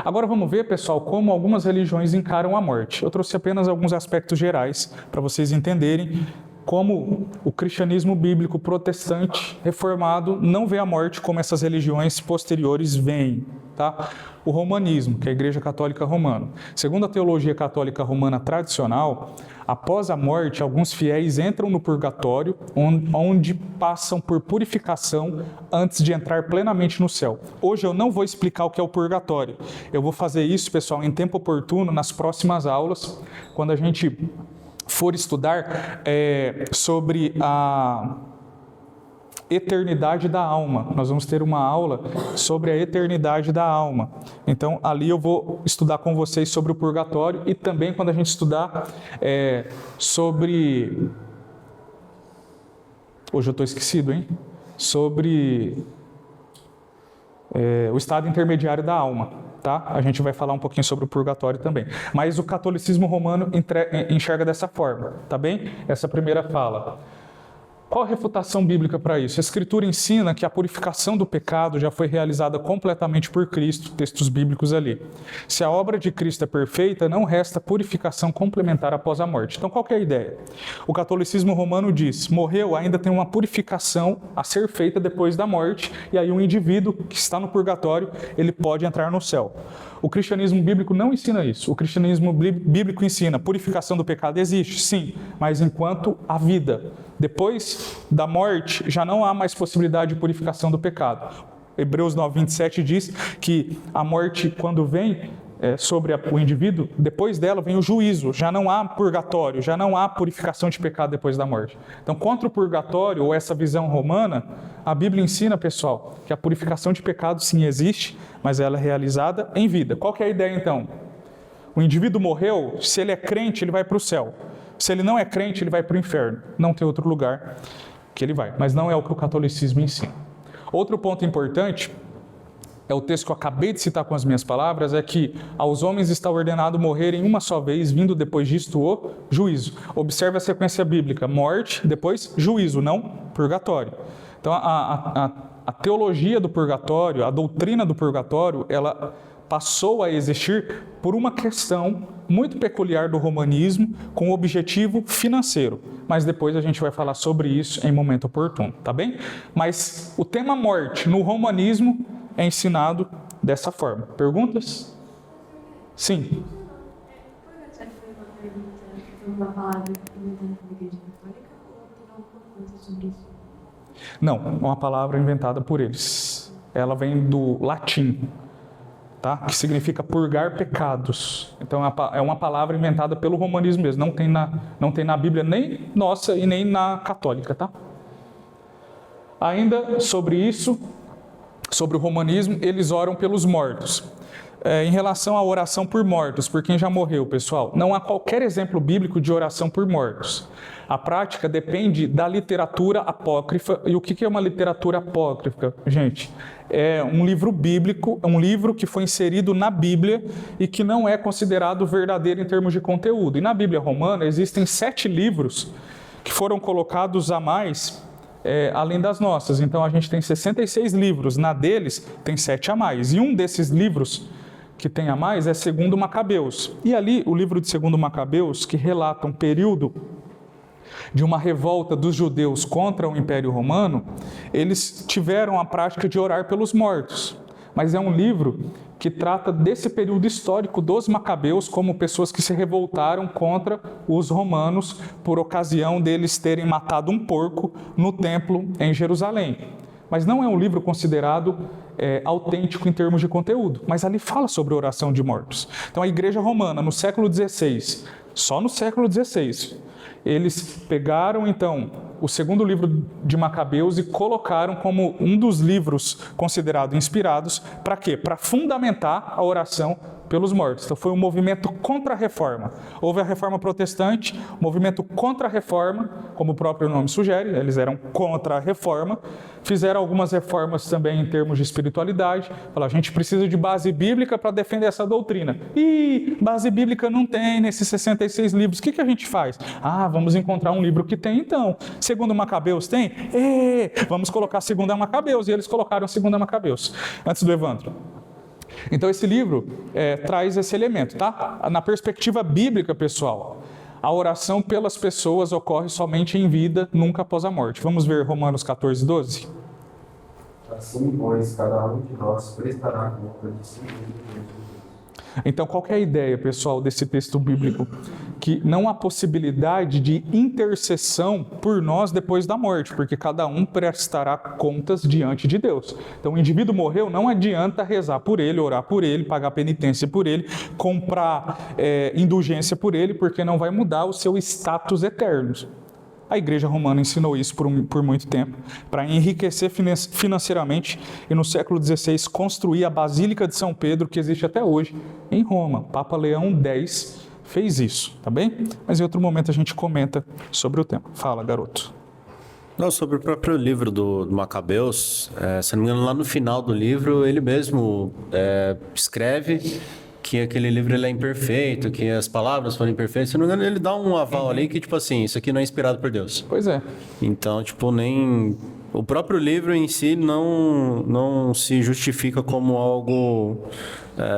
A: Agora vamos ver, pessoal, como algumas religiões encaram a morte. Eu trouxe apenas alguns aspectos gerais para vocês entenderem como o cristianismo bíblico protestante reformado não vê a morte como essas religiões posteriores veem, tá? O romanismo, que é a Igreja Católica Romana. Segundo a teologia católica romana tradicional, após a morte, alguns fiéis entram no purgatório, onde passam por purificação antes de entrar plenamente no céu. Hoje eu não vou explicar o que é o purgatório. Eu vou fazer isso, pessoal, em tempo oportuno, nas próximas aulas, quando a gente for estudar sobre a eternidade da alma. Nós vamos ter uma aula sobre a eternidade da alma. Então, ali eu vou estudar com vocês sobre o purgatório e também quando a gente estudar sobre... Hoje eu estou esquecido, hein? Sobre o estado intermediário da alma. Tá? A gente vai falar um pouquinho sobre o purgatório também. Mas o catolicismo romano enxerga dessa forma, tá bem? Essa primeira fala. Qual a refutação bíblica para isso? A Escritura ensina que a purificação do pecado já foi realizada completamente por Cristo, textos bíblicos ali. Se a obra de Cristo é perfeita, não resta purificação complementar após a morte. Então, qual que é a ideia? O catolicismo romano diz, morreu, ainda tem uma purificação a ser feita depois da morte, e aí um indivíduo que está no purgatório, ele pode entrar no céu. O cristianismo bíblico não ensina isso. O cristianismo bíblico ensina, purificação do pecado existe, sim, mas enquanto a vida. Depois da morte, já não há mais possibilidade de purificação do pecado. Hebreus 9:27 diz que a morte, quando vem sobre o indivíduo, depois dela vem o juízo. Já não há purgatório, já não há purificação de pecado depois da morte. Então, contra o purgatório, ou essa visão romana, a Bíblia ensina, pessoal, que a purificação de pecado sim existe, mas ela é realizada em vida. Qual que é a ideia, então? O indivíduo morreu, se ele é crente, ele vai para o céu. Se ele não é crente, ele vai para o inferno. Não tem outro lugar que ele vai. Mas não é o que o catolicismo ensina. Outro ponto importante, é o texto que eu acabei de citar com as minhas palavras, é que aos homens está ordenado morrerem uma só vez, vindo depois disto o juízo. Observe a sequência bíblica, morte, depois juízo, não purgatório. Então a teologia do purgatório, a doutrina do purgatório, ela passou a existir por uma questão muito peculiar do romanismo, com objetivo financeiro. Mas depois a gente vai falar sobre isso em momento oportuno, tá bem? Mas o tema morte no romanismo é ensinado dessa forma. Perguntas? Sim. Não, é uma palavra inventada por eles. Ela vem do latim, tá? Que significa purgar pecados. Então é uma palavra inventada pelo romanismo mesmo. Não tem na Bíblia nem nossa e nem na católica, tá? Ainda sobre isso, sobre o romanismo, eles oram pelos mortos. Em relação à oração por mortos, por quem já morreu, pessoal, não há qualquer exemplo bíblico de oração por mortos. A prática depende da literatura apócrifa. E o que é uma literatura apócrifa, gente? É um livro bíblico, é um livro que foi inserido na Bíblia e que não é considerado verdadeiro em termos de conteúdo. E na Bíblia romana existem 7 livros que foram colocados a mais, além das nossas. Então a gente tem 66 livros, na deles tem 7 a mais. E um desses livros que tem a mais é 2 Macabeus. E ali o livro de 2 Macabeus, que relata um período de uma revolta dos judeus contra o Império Romano, eles tiveram a prática de orar pelos mortos. mas é um livro que trata desse período histórico dos macabeus como pessoas que se revoltaram contra os romanos por ocasião deles terem matado um porco no templo em Jerusalém. Mas não é um livro considerado autêntico em termos de conteúdo, mas ali fala sobre oração de mortos. Então a igreja romana, no século XVI, só no século XVI, eles pegaram então o segundo livro de Macabeus e colocaram como um dos livros considerados inspirados, para quê? Para fundamentar a oração pelos mortos. Então foi um movimento contra a reforma. Houve a reforma protestante, movimento contra a reforma, como o próprio nome sugere, eles eram contra a reforma, fizeram algumas reformas também em termos de espiritualidade, falaram, a gente precisa de base bíblica para defender essa doutrina. E base bíblica não tem nesses 66 livros, o que a gente faz? Vamos encontrar um livro que tem então. Segundo Macabeus tem? Vamos colocar Segunda Macabeus, e eles colocaram Segunda Macabeus, antes do Evandro. Então esse livro traz esse elemento, tá? Na perspectiva bíblica, pessoal, a oração pelas pessoas ocorre somente em vida, nunca após a morte. Vamos ver Romanos 14, 12?
D: Assim, pois, cada um de nós prestará conta de si mesmo.
A: Então, qual que é a ideia, pessoal, desse texto bíblico? Que não há possibilidade de intercessão por nós depois da morte, porque cada um prestará contas diante de Deus. Então, o indivíduo morreu, não adianta rezar por ele, orar por ele, pagar penitência por ele, comprar indulgência por ele, porque não vai mudar o seu status eterno. A Igreja Romana ensinou isso por muito tempo, para enriquecer financeiramente e no século XVI construir a Basílica de São Pedro, que existe até hoje em Roma. Papa Leão X fez isso, tá bem? Mas em outro momento a gente comenta sobre o tema. Fala, garoto.
H: Não, sobre o próprio livro do Macabeus, se não me engano, lá no final do livro, ele mesmo escreve que aquele livro ele é imperfeito, que as palavras foram imperfeitas. Se não me engano, ele dá um aval ali que, tipo assim, isso aqui não é inspirado por Deus.
A: Pois é.
H: Então, tipo, nem... O próprio livro em si não se justifica como algo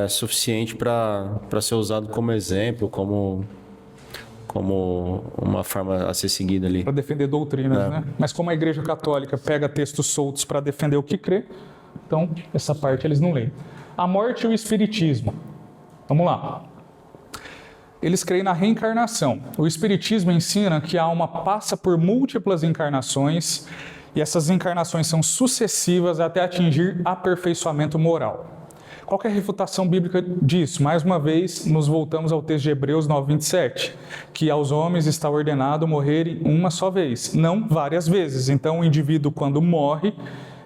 H: suficiente para ser usado como exemplo, como uma forma a ser seguida ali.
A: Para defender doutrinas, né? Mas como a Igreja Católica pega textos soltos para defender o que crê, então essa parte eles não leem. A morte e o espiritismo. Vamos lá. Eles creem na reencarnação. O espiritismo ensina que a alma passa por múltiplas encarnações e essas encarnações são sucessivas até atingir aperfeiçoamento moral. Qual que é a refutação bíblica disso? Mais uma vez, nos voltamos ao texto de Hebreus 9:27, que aos homens está ordenado morrerem uma só vez, não várias vezes. Então, o indivíduo, quando morre,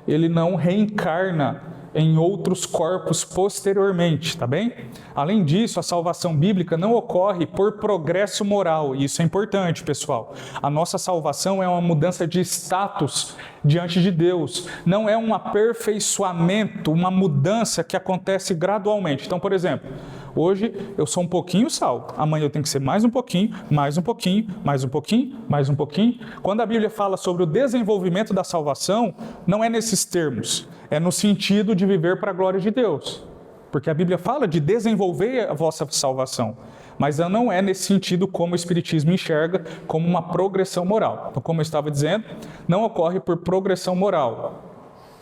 A: ele não reencarna em outros corpos posteriormente, tá bem? Além disso, a salvação bíblica não ocorre por progresso moral, e isso é importante, pessoal. A nossa salvação é uma mudança de status diante de Deus, não é um aperfeiçoamento, uma mudança que acontece gradualmente. Então, por exemplo, hoje eu sou um pouquinho salvo, amanhã eu tenho que ser mais um pouquinho, mais um pouquinho, mais um pouquinho, mais um pouquinho. Quando a Bíblia fala sobre o desenvolvimento da salvação, não é nesses termos, é no sentido de viver para a glória de Deus. Porque a Bíblia fala de desenvolver a vossa salvação, mas não é nesse sentido como o Espiritismo enxerga, como uma progressão moral. Então, como eu estava dizendo, não ocorre por progressão moral,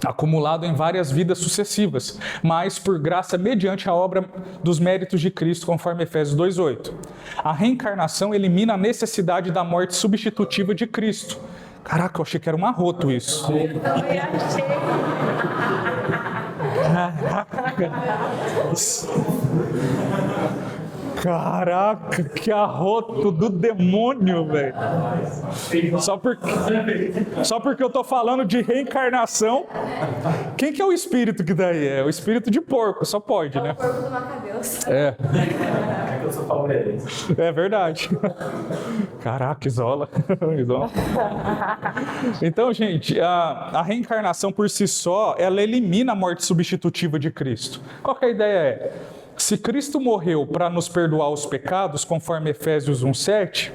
A: acumulado em várias vidas sucessivas, mas por graça mediante a obra dos méritos de Cristo, conforme Efésios 2:8. A reencarnação elimina a necessidade da morte substitutiva de Cristo. Caraca, eu achei que era um arroto isso.
C: Eu também achei.
A: Caraca, que arroto do demônio, velho. Só porque eu tô falando de reencarnação. Quem que é o espírito que daí? É o espírito de porco, só pode, né?
C: O corpo do Macabeus.
A: É verdade. Caraca, isola. Então, gente, a reencarnação por si só, ela elimina a morte substitutiva de Cristo. Qual que a ideia é? Se Cristo morreu para nos perdoar os pecados, conforme Efésios 1:7,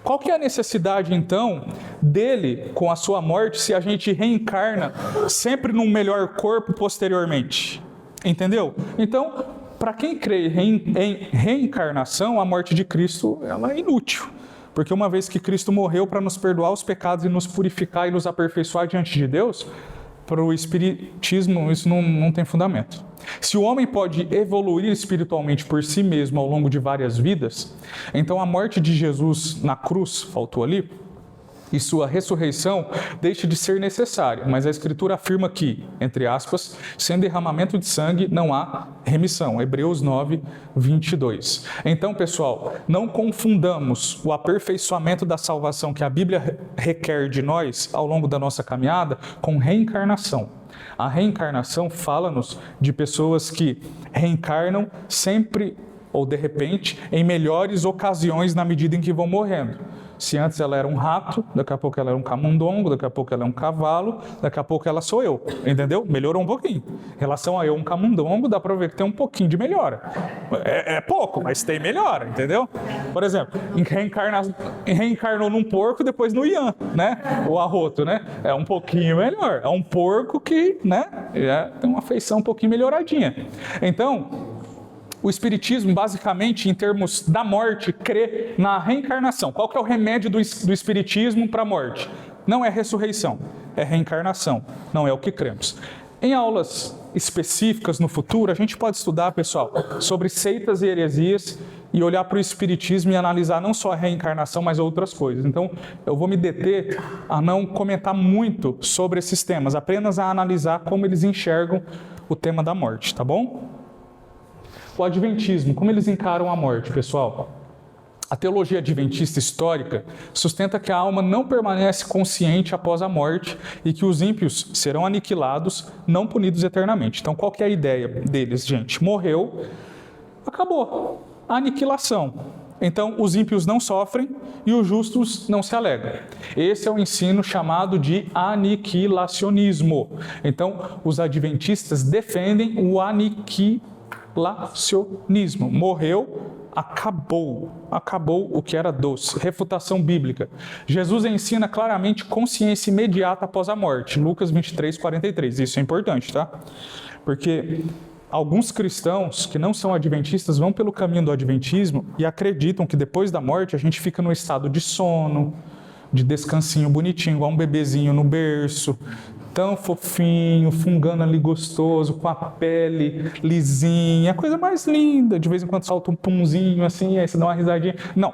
A: qual que é a necessidade, então, dele, com a sua morte, se a gente reencarna sempre num melhor corpo posteriormente? Entendeu? Então, para quem crê em reencarnação, a morte de Cristo ela é inútil. Porque uma vez que Cristo morreu para nos perdoar os pecados e nos purificar e nos aperfeiçoar diante de Deus, para o espiritismo isso não tem fundamento. Se o homem pode evoluir espiritualmente por si mesmo ao longo de várias vidas, então a morte de Jesus na cruz, faltou ali, e sua ressurreição deixa de ser necessária, mas a Escritura afirma que, entre aspas, sem derramamento de sangue não há remissão. Hebreus 9, 22. Então, pessoal, não confundamos o aperfeiçoamento da salvação que a Bíblia requer de nós ao longo da nossa caminhada com reencarnação. A reencarnação fala-nos de pessoas que reencarnam sempre ou de repente em melhores ocasiões na medida em que vão morrendo. Se antes ela era um rato, daqui a pouco ela é um camundongo, daqui a pouco ela é um cavalo, daqui a pouco ela sou eu, entendeu? Melhorou um pouquinho. Em relação a eu, um camundongo, dá para ver que tem um pouquinho de melhora. É pouco, mas tem melhora, entendeu? Por exemplo, reencarnou num porco, depois no Ian, né? O arroto, né? É um pouquinho melhor. É um porco que, né? Já tem uma feição um pouquinho melhoradinha. Então, o Espiritismo, basicamente, em termos da morte, crê na reencarnação. Qual que é o remédio do Espiritismo para a morte? Não é ressurreição, é reencarnação. Não é o que cremos. Em aulas específicas no futuro, a gente pode estudar, pessoal, sobre seitas e heresias e olhar para o Espiritismo e analisar não só a reencarnação, mas outras coisas. Então, eu vou me deter a não comentar muito sobre esses temas, apenas a analisar como eles enxergam o tema da morte, tá bom? O Adventismo, como eles encaram a morte, pessoal? A teologia adventista histórica sustenta que a alma não permanece consciente após a morte e que os ímpios serão aniquilados, não punidos eternamente. Então, qual que é a ideia deles, gente? Morreu, acabou. Aniquilação. Então, os ímpios não sofrem e os justos não se alegram. Esse é o ensino chamado de aniquilacionismo. Então, os adventistas defendem o aniquilacionismo. Morreu, acabou o que era doce. Refutação bíblica. Jesus ensina claramente consciência imediata após a morte. Lucas 23, 43. Isso é importante, tá? Porque alguns cristãos que não são adventistas vão pelo caminho do adventismo e acreditam que depois da morte a gente fica no estado de sono, de descansinho bonitinho, igual um bebezinho no berço, tão fofinho, fungando ali gostoso, com a pele lisinha, a coisa mais linda. De vez em quando salta um punzinho assim, aí você dá uma risadinha. Não,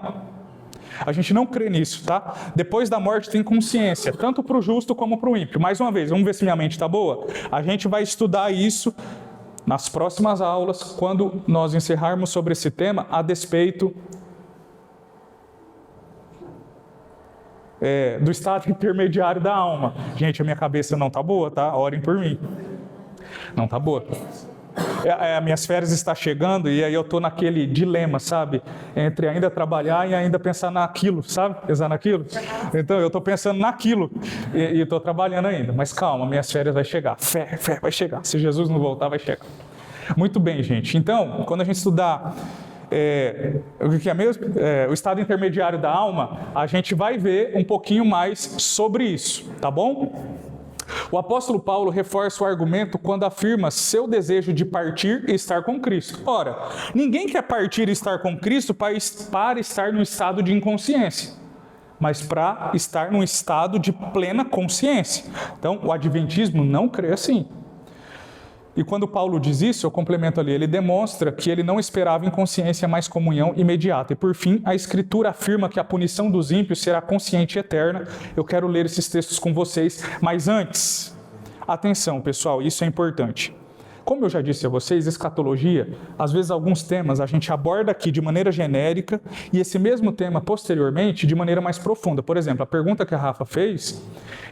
A: a gente não crê nisso, tá? Depois da morte tem consciência, tanto para o justo como para o ímpio. Mais uma vez, vamos ver se minha mente está boa? A gente vai estudar isso nas próximas aulas, quando nós encerrarmos sobre esse tema, a despeito do estado intermediário da alma. Gente, a minha cabeça não tá boa, tá? Orem por mim. Não tá boa. Minhas férias estão chegando e aí eu tô naquele dilema, sabe? Entre ainda trabalhar e ainda pensar naquilo, sabe? Pensar naquilo. Então, eu tô pensando naquilo e tô trabalhando ainda. Mas calma, minhas férias vai chegar. Fé vai chegar. Se Jesus não voltar, vai chegar. Muito bem, gente. Então, quando a gente estudar o que é mesmo? O estado intermediário da alma, a gente vai ver um pouquinho mais sobre isso, tá bom? O apóstolo Paulo reforça o argumento quando afirma seu desejo de partir e estar com Cristo. Ora, ninguém quer partir e estar com Cristo para estar no estado de inconsciência, mas para estar num estado de plena consciência. Então, o adventismo não crê assim. E quando Paulo diz isso, eu complemento ali, ele demonstra que ele não esperava em consciência mais comunhão imediata. E por fim, a Escritura afirma que a punição dos ímpios será consciente e eterna. Eu quero ler esses textos com vocês, mas antes, atenção pessoal, isso é importante. Como eu já disse a vocês, escatologia, às vezes alguns temas a gente aborda aqui de maneira genérica e esse mesmo tema posteriormente de maneira mais profunda. Por exemplo, a pergunta que a Rafa fez,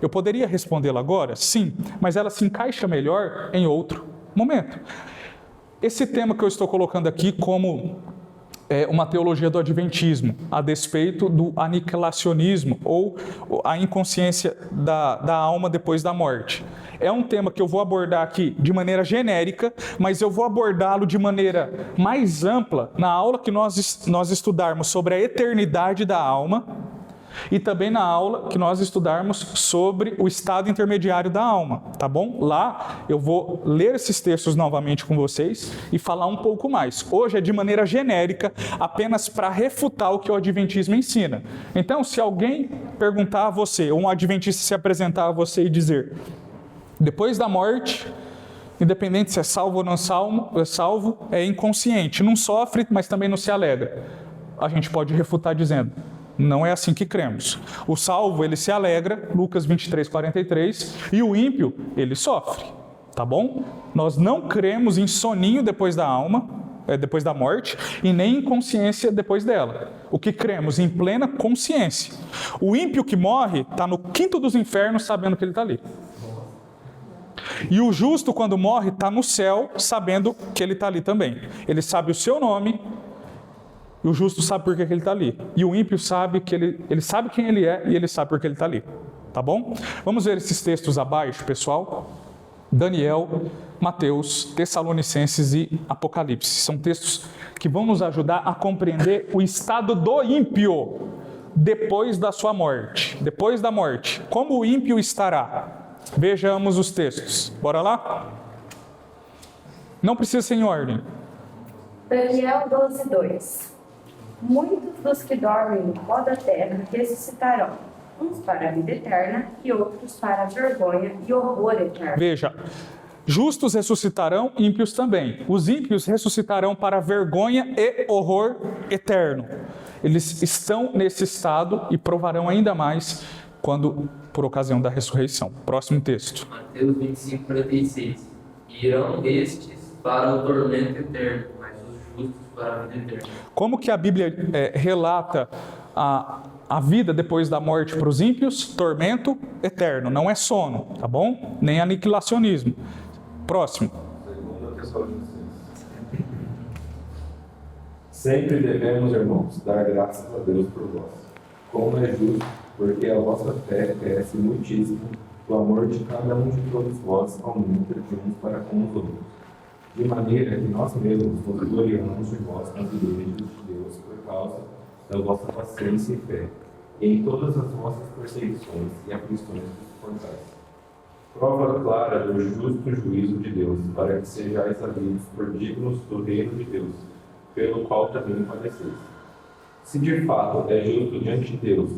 A: eu poderia respondê-la agora? Sim, mas ela se encaixa melhor em outro momento. Esse tema que eu estou colocando aqui como uma teologia do adventismo, a despeito do aniquilacionismo ou a inconsciência da alma depois da morte. É um tema que eu vou abordar aqui de maneira genérica, mas eu vou abordá-lo de maneira mais ampla na aula que nós estudarmos sobre a eternidade da alma e também na aula que nós estudarmos sobre o estado intermediário da alma, tá bom? Lá eu vou ler esses textos novamente com vocês e falar um pouco mais. Hoje é de maneira genérica, apenas para refutar o que o adventismo ensina. Então, se alguém perguntar a você, ou um adventista se apresentar a você e dizer: Depois da morte, independente se é salvo ou não salvo, é inconsciente, não sofre, mas também não se alegra. A gente pode refutar dizendo, não é assim que cremos. O salvo, ele se alegra, Lucas 23, 43, e o ímpio, ele sofre, tá bom? Nós não cremos em soninho depois da depois da morte, e nem em consciência depois dela. O que cremos em plena consciência. O ímpio que morre está no quinto dos infernos sabendo que ele está ali. E o justo, quando morre, está no céu sabendo que ele está ali também. Ele sabe o seu nome, e o justo sabe por que ele está ali. E o ímpio sabe que ele sabe quem ele é e ele sabe por que ele está ali. Tá bom? Vamos ver esses textos abaixo, pessoal. Daniel, Mateus, Tessalonicenses e Apocalipse. São textos que vão nos ajudar a compreender o estado do ímpio depois da sua morte. Depois da morte. Como o ímpio estará? Vejamos os textos. Bora lá? Não precisa ser em ordem.
C: Daniel 12:2. Muitos dos que dormem no pó da terra ressuscitarão, uns para a vida eterna e outros para a vergonha e horror eterno.
A: Veja, justos ressuscitarão, ímpios também. Os ímpios ressuscitarão para a vergonha e horror eterno. Eles estão nesse estado e provarão ainda mais quando, por ocasião da ressurreição. Próximo texto.
I: Mateus 25:46. Irão estes para o tormento eterno, mas os justos para a vida eterna.
A: Como que a Bíblia relata a vida depois da morte para os ímpios? Tormento eterno, não é sono, tá bom? Nem aniquilacionismo. Próximo.
D: 2 Tessalonicenses. Sempre devemos, irmãos, dar graças a Deus por vós, como é justo, porque a vossa fé cresce muitíssimo, o amor de cada um de todos vós aumenta de uns para com os outros, de maneira que nós mesmos nos gloriamos de vós nas igrejas de Deus por causa da vossa paciência e fé, e em todas as vossas perseguições e aflições que suportais. Prova clara do justo juízo de Deus, para que sejais havidos por dignos do reino de Deus, pelo qual também padeceis. Se de fato é justo diante de Deus,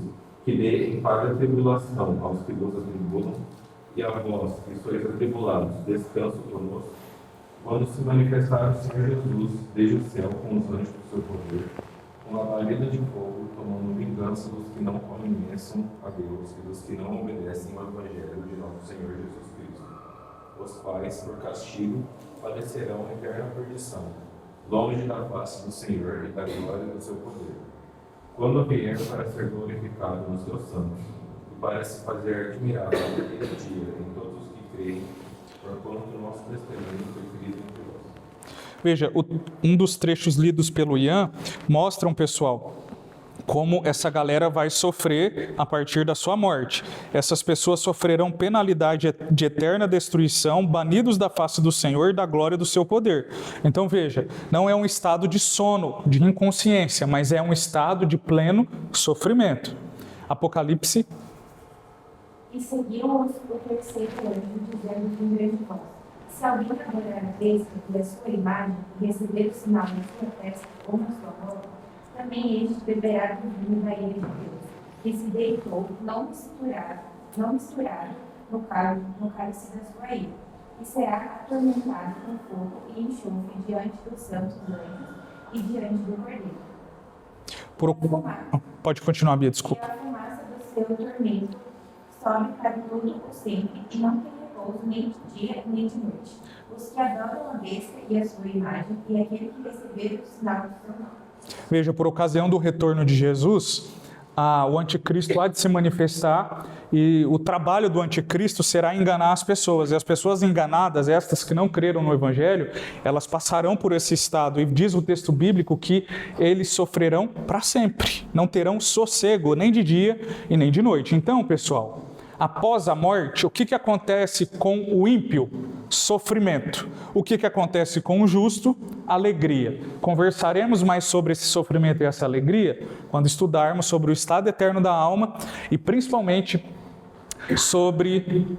D: que dê em paga tribulação aos que vos atribulam, e a vós, que sois atribulados, descanso conosco, quando se manifestar o Senhor Jesus desde o céu com os anjos do seu poder, com a labareda de fogo, tomando vingança dos que não conhecem a Deus e dos que não obedecem ao Evangelho de nosso Senhor Jesus Cristo, os quais, por castigo, padecerão eterna perdição, longe da face do Senhor e da glória do seu poder, quando vier para ser glorificado nos seus santos, e para se fazer admirável naquele dia em todos os que creem, porquanto o nosso testemunho foi querido entre vós.
A: Veja, um dos trechos lidos pelo Ian mostram, pessoal, como essa galera vai sofrer a partir da sua morte. Essas pessoas sofrerão penalidade de eterna destruição, banidos da face do Senhor e da glória do seu poder. Então veja, não é um estado de sono, de inconsciência, mas é um estado de pleno sofrimento. Apocalipse.
J: E seguiu-os o terceiro anjo, dizendo de grande voz: se alguém adorar a besta e a sua imagem, e receber o sinal na sua testa ou na sua mão, também este beberá do vinho da ira de Deus, que se deitou, não misturado no cálice da sua ira, e será atormentado com fogo e enxofre diante dos santos anjos e diante do Cordeiro.
A: Pode continuar, Bia, desculpa.
J: E a fumaça do seu tormento sobe para todo o sempre, e não tem repouso nem de dia nem de noite. Os que adoram a besta e a sua imagem, e aquele que receber o sinal do seu nome.
A: Veja, por ocasião do retorno de Jesus, o anticristo há de se manifestar e o trabalho do anticristo será enganar as pessoas. E as pessoas enganadas, estas que não creram no Evangelho, elas passarão por esse estado. E diz o texto bíblico que eles sofrerão para sempre. Não terão sossego nem de dia e nem de noite. Então, pessoal, após a morte, o que acontece com o ímpio? Sofrimento. O que acontece com o justo? Alegria. Conversaremos mais sobre esse sofrimento e essa alegria quando estudarmos sobre o estado eterno da alma e principalmente sobre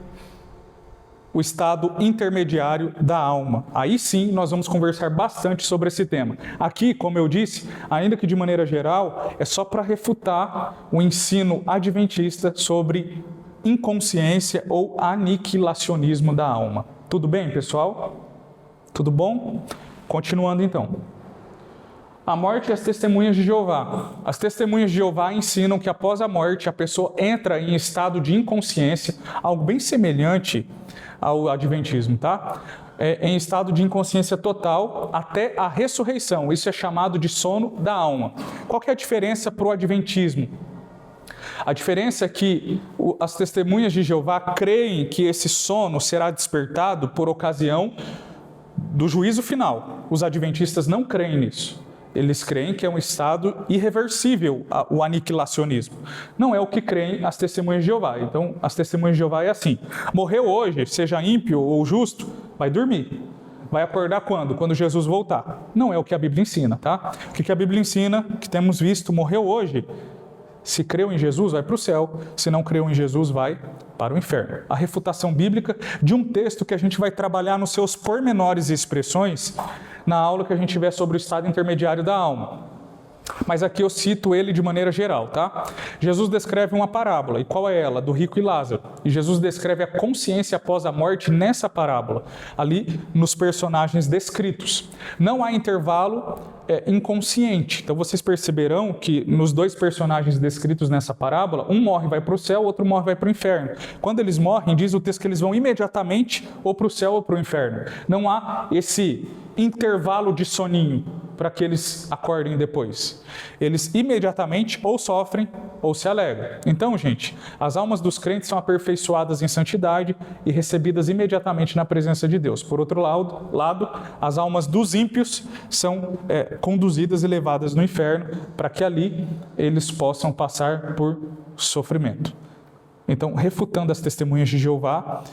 A: o estado intermediário da alma. Aí sim nós vamos conversar bastante sobre esse tema. Aqui, como eu disse, ainda que de maneira geral, é só para refutar o ensino adventista sobre inconsciência ou aniquilacionismo da alma. Tudo bem, pessoal? Tudo bom? Continuando então. A morte e as testemunhas de Jeová. As testemunhas de Jeová ensinam que após a morte a pessoa entra em estado de inconsciência, algo bem semelhante ao adventismo, tá? Em estado de inconsciência total até a ressurreição. Isso é chamado de sono da alma. Qual que é a diferença para o adventismo? A diferença é que as testemunhas de Jeová creem que esse sono será despertado por ocasião do juízo final. Os adventistas não creem nisso. Eles creem que é um estado irreversível, o aniquilacionismo. Não é o que creem as testemunhas de Jeová. Então, as testemunhas de Jeová é assim: morreu hoje, seja ímpio ou justo, vai dormir. Vai acordar quando? Quando Jesus voltar. Não é o que a Bíblia ensina, tá? O que a Bíblia ensina, que temos visto, morreu hoje. Se creu em Jesus, vai para o céu. Se não creu em Jesus, vai para o inferno. A refutação bíblica de um texto que a gente vai trabalhar nos seus pormenores e expressões na aula que a gente tiver sobre o estado intermediário da alma. Mas aqui eu cito ele de maneira geral, tá? Jesus descreve uma parábola. E qual é ela? Do rico e Lázaro. E Jesus descreve a consciência após a morte nessa parábola, ali nos personagens descritos. Não há intervalo inconsciente. Então vocês perceberão que nos dois personagens descritos nessa parábola, um morre e vai para o céu, o outro morre e vai para o inferno. Quando eles morrem, diz o texto que eles vão imediatamente ou para o céu ou para o inferno. Não há esse intervalo de soninho para que eles acordem depois. Eles imediatamente ou sofrem ou se alegram. Então, gente, as almas dos crentes são aperfeiçoadas em santidade e recebidas imediatamente na presença de Deus. Por outro lado, as almas dos ímpios são conduzidas e levadas no inferno para que ali eles possam passar por sofrimento. Então, refutando as testemunhas de Jeová,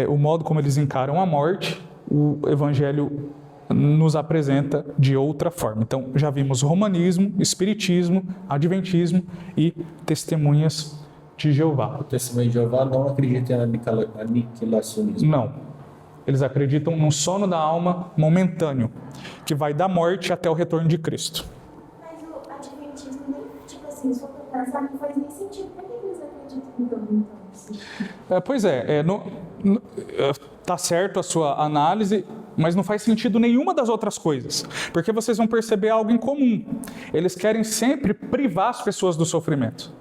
A: o modo como eles encaram a morte, o Evangelho nos apresenta de outra forma. Então, já vimos romanismo, espiritismo, adventismo e testemunhas de Jeová.
H: O testemunho de Jeová não acredita em aniquilacionismo.
A: Não. Eles acreditam no sono da alma momentâneo, que vai da morte até o retorno de Cristo.
J: Mas o adventismo, tipo assim, se for pensar, não faz nem sentido. Por que eles acreditam então?
A: Pois tá certo a sua análise, mas não faz sentido nenhuma das outras coisas, porque vocês vão perceber algo em comum. Eles querem sempre privar as pessoas do sofrimento,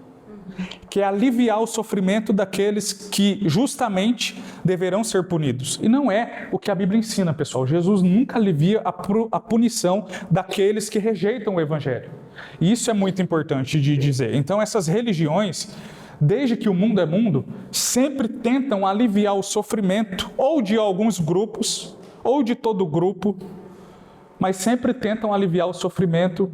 A: que é aliviar o sofrimento daqueles que justamente deverão ser punidos. E não é o que a Bíblia ensina, pessoal. Jesus nunca alivia a punição daqueles que rejeitam o Evangelho. E isso é muito importante de dizer. Então, essas religiões, desde que o mundo é mundo, sempre tentam aliviar o sofrimento ou de alguns grupos, ou de todo o grupo, mas sempre tentam aliviar o sofrimento